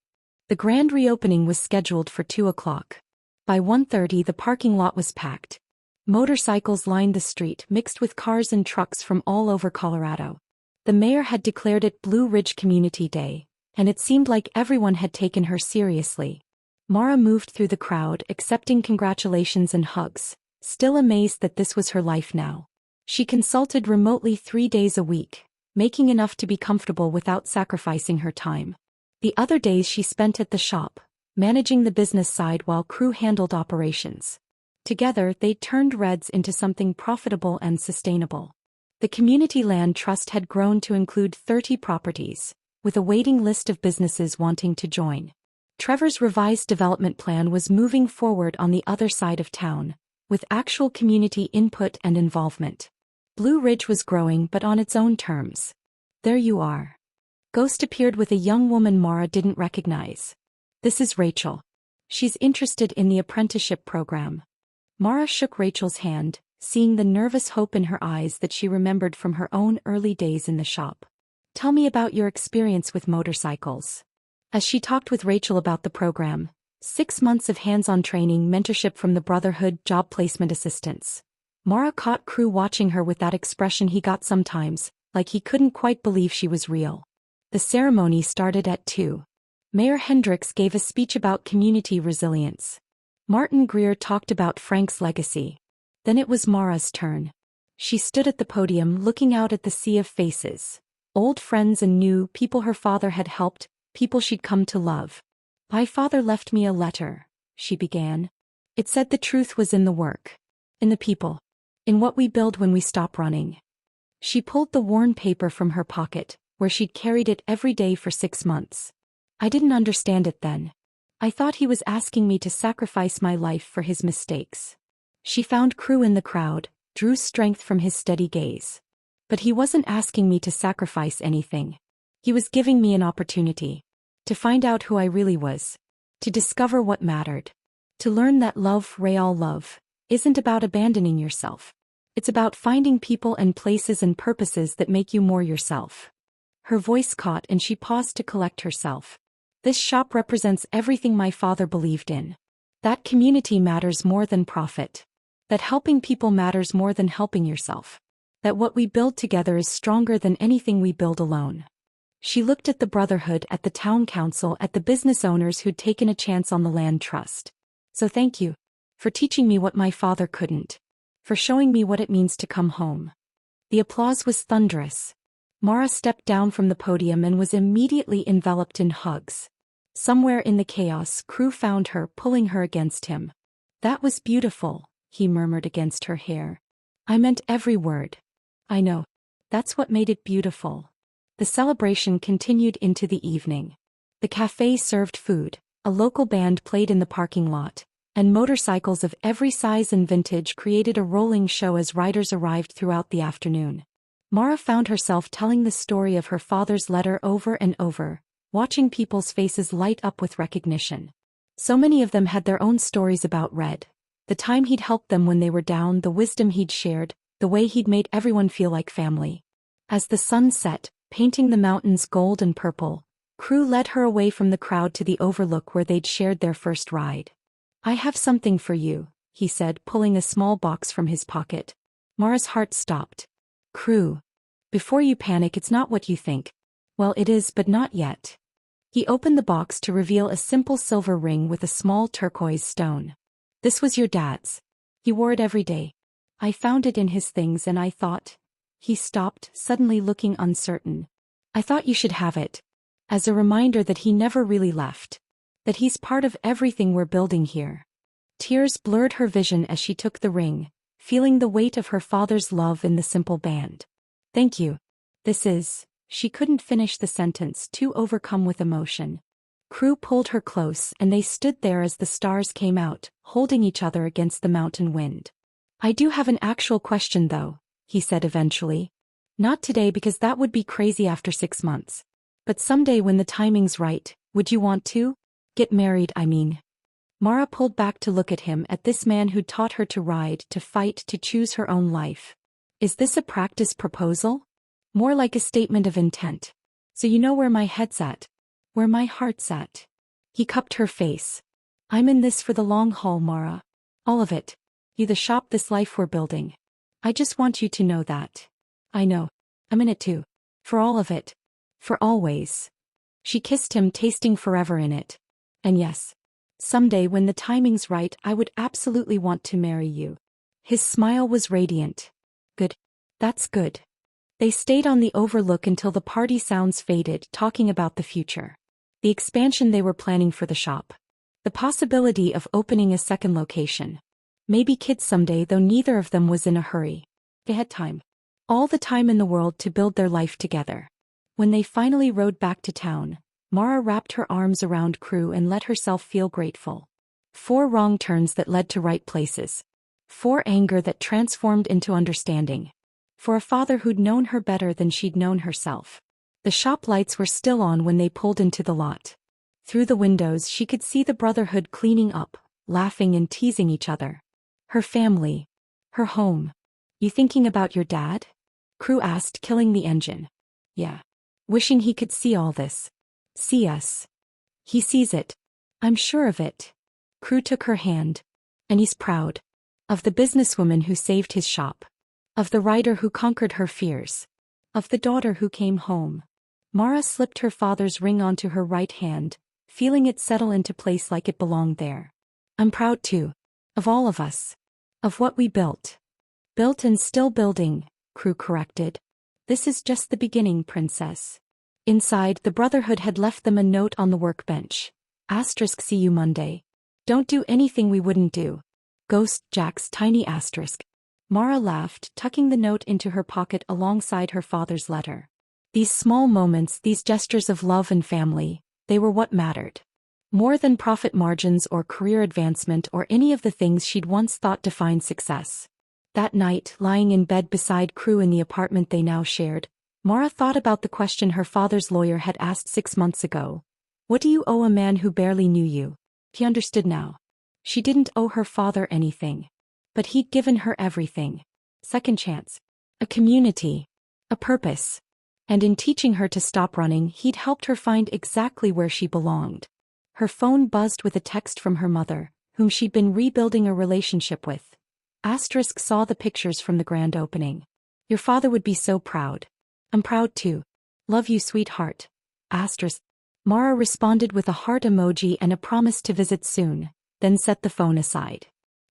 The grand reopening was scheduled for 2 o'clock. By 1:30 the parking lot was packed. Motorcycles lined the street mixed with cars and trucks from all over Colorado. The mayor had declared it Blue Ridge Community Day, and it seemed like everyone had taken her seriously. Mara moved through the crowd accepting congratulations and hugs, still amazed that this was her life now. She consulted remotely 3 days a week, making enough to be comfortable without sacrificing her time. The other days she spent at the shop, managing the business side while Crew handled operations. Together they turned Reds into something profitable and sustainable. The Community Land Trust had grown to include 30 properties, with a waiting list of businesses wanting to join. Trevor's revised development plan was moving forward on the other side of town, with actual community input and involvement. Blue Ridge was growing but on its own terms. There you are. Ghost appeared with a young woman Mara didn't recognize. This is Rachel. She's interested in the apprenticeship program. Mara shook Rachel's hand, seeing the nervous hope in her eyes that she remembered from her own early days in the shop. Tell me about your experience with motorcycles. As she talked with Rachel about the program, 6 months of hands-on training, mentorship from the Brotherhood, job placement assistance. Mara caught Crew watching her with that expression he got sometimes, like he couldn't quite believe she was real. The ceremony started at 2. Mayor Hendricks gave a speech about community resilience. Martin Greer talked about Frank's legacy. Then it was Mara's turn. She stood at the podium looking out at the sea of faces. Old friends and new people her father had helped, people she'd come to love. My father left me a letter, she began. It said the truth was in the work. In the people. In what we build when we stop running. She pulled the worn paper from her pocket, where she'd carried it every day for 6 months. I didn't understand it then. I thought he was asking me to sacrifice my life for his mistakes. She found Crew in the crowd, drew strength from his steady gaze. But he wasn't asking me to sacrifice anything. He was giving me an opportunity. To find out who I really was. To discover what mattered. To learn that love, real love, isn't about abandoning yourself. It's about finding people and places and purposes that make you more yourself. Her voice caught and she paused to collect herself. This shop represents everything my father believed in. That community matters more than profit. That helping people matters more than helping yourself. That what we build together is stronger than anything we build alone. She looked at the Brotherhood, at the town council, at the business owners who'd taken a chance on the land trust. So thank you. For teaching me what my father couldn't. For showing me what it means to come home. The applause was thunderous. Mara stepped down from the podium and was immediately enveloped in hugs. Somewhere in the chaos, Crew found her, pulling her against him. That was beautiful, he murmured against her hair. I meant every word. I know. That's what made it beautiful. The celebration continued into the evening. The cafe served food, a local band played in the parking lot, and motorcycles of every size and vintage created a rolling show as riders arrived throughout the afternoon. Mara found herself telling the story of her father's letter over and over, watching people's faces light up with recognition. So many of them had their own stories about Red. The time he'd helped them when they were down, the wisdom he'd shared, the way he'd made everyone feel like family. As the sun set, painting the mountains gold and purple, Crew led her away from the crowd to the overlook where they'd shared their first ride. I have something for you, he said, pulling a small box from his pocket. Mara's heart stopped. Crew. Before you panic, it's not what you think. Well, it is, but not yet. He opened the box to reveal a simple silver ring with a small turquoise stone. This was your dad's. He wore it every day. I found it in his things and I thought. He stopped, suddenly looking uncertain. I thought you should have it. As a reminder that he never really left. That he's part of everything we're building here. Tears blurred her vision as she took the ring, feeling the weight of her father's love in the simple band. Thank you. This is. She couldn't finish the sentence, too overcome with emotion. Crew pulled her close and they stood there as the stars came out, holding each other against the mountain wind. I do have an actual question though, he said eventually. Not today because that would be crazy after 6 months. But someday when the timing's right, would you want to? Get married, I mean. Mara pulled back to look at him, at this man who taught her to ride, to fight, to choose her own life. Is this a practice proposal? More like a statement of intent. So you know where my head's at. Where my heart's at. He cupped her face. I'm in this for the long haul, Mara. All of it. You, the shop, this life we're building. I just want you to know that. I know. I'm in it too. For all of it. For always. She kissed him, tasting forever in it. And yes. Someday when the timing's right, I would absolutely want to marry you. His smile was radiant. Good. That's good. They stayed on the overlook until the party sounds faded, talking about the future. The expansion they were planning for the shop. The possibility of opening a second location. Maybe kids someday, though neither of them was in a hurry. They had time. All the time in the world to build their life together. When they finally rode back to town, Mara wrapped her arms around Crew and let herself feel grateful. 4 wrong turns that led to right places. 4 anger that transformed into understanding. For a father who'd known her better than she'd known herself. The shop lights were still on when they pulled into the lot. Through the windows she could see the brotherhood cleaning up, laughing and teasing each other. Her family. Her home. You thinking about your dad? Crew asked, killing the engine. Yeah. Wishing he could see all this. See us. He sees it. I'm sure of it. Crew took her hand. And he's proud. Of the businesswoman who saved his shop. Of the writer who conquered her fears. Of the daughter who came home. Mara slipped her father's ring onto her right hand, feeling it settle into place like it belonged there. I'm proud too. Of all of us. Of what we built. Built and still building, Crew corrected. This is just the beginning, princess. Inside, the brotherhood had left them a note on the workbench. Asterisk, see you Monday. Don't do anything we wouldn't do. Ghost Jack's tiny asterisk. Mara laughed, tucking the note into her pocket alongside her father's letter. These small moments, these gestures of love and family, they were what mattered. More than profit margins or career advancement or any of the things she'd once thought defined success. That night, lying in bed beside Crew in the apartment they now shared, Mara thought about the question her father's lawyer had asked 6 months ago. What do you owe a man who barely knew you? He understood now. She didn't owe her father anything. But he'd given her everything. Second chance. A community. A purpose. And in teaching her to stop running, he'd helped her find exactly where she belonged. Her phone buzzed with a text from her mother, whom she'd been rebuilding a relationship with. Asterisk saw the pictures from the grand opening. Your father would be so proud. I'm proud too. Love you, sweetheart. Asterisk. Mara responded with a heart emoji and a promise to visit soon, then set the phone aside.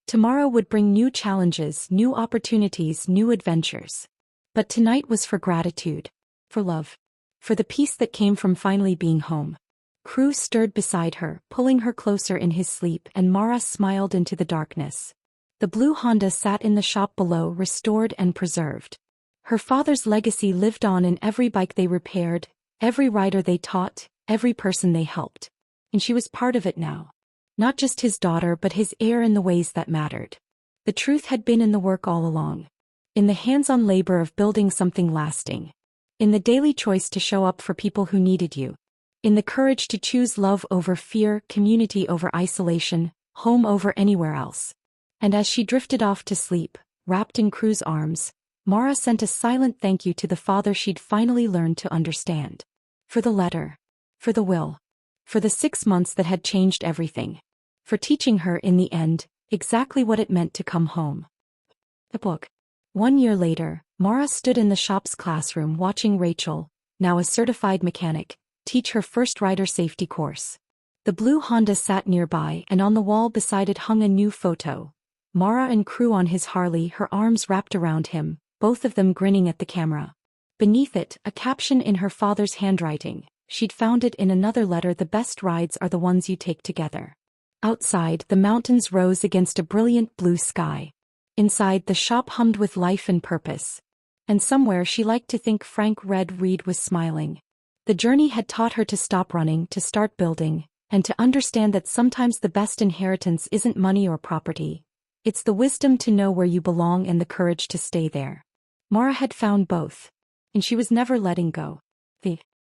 Tomorrow would bring new challenges, new opportunities, new adventures. But tonight was for gratitude. For love. For the peace that came from finally being home. Crew stirred beside her, pulling her closer in his sleep, and Mara smiled into the darkness. The blue Honda sat in the shop below, restored and preserved. Her father's legacy lived on in every bike they repaired, every rider they taught, every person they helped. And she was part of it now. Not just his daughter but his heir in the ways that mattered. The truth had been in the work all along. In the hands-on labor of building something lasting. In the daily choice to show up for people who needed you. In the courage to choose love over fear, community over isolation, home over anywhere else. And as she drifted off to sleep, wrapped in Crew's arms, Mara sent a silent thank you to the father she'd finally learned to understand. For the letter. For the will. For the 6 months that had changed everything. For teaching her, in the end, exactly what it meant to come home. The book. 1 year later, Mara stood in the shop's classroom watching Rachel, now a certified mechanic, teach her first rider safety course. The blue Honda sat nearby, and on the wall beside it hung a new photo. Mara and Crew on his Harley, her arms wrapped around him, both of them grinning at the camera. Beneath it, a caption in her father's handwriting. She'd found it in another letter: the best rides are the ones you take together. Outside, the mountains rose against a brilliant blue sky. Inside, the shop hummed with life and purpose. And somewhere she liked to think Frank Red Reed was smiling. The journey had taught her to stop running, to start building, and to understand that sometimes the best inheritance isn't money or property. It's the wisdom to know where you belong and the courage to stay there. Mara had found both. And she was never letting go. The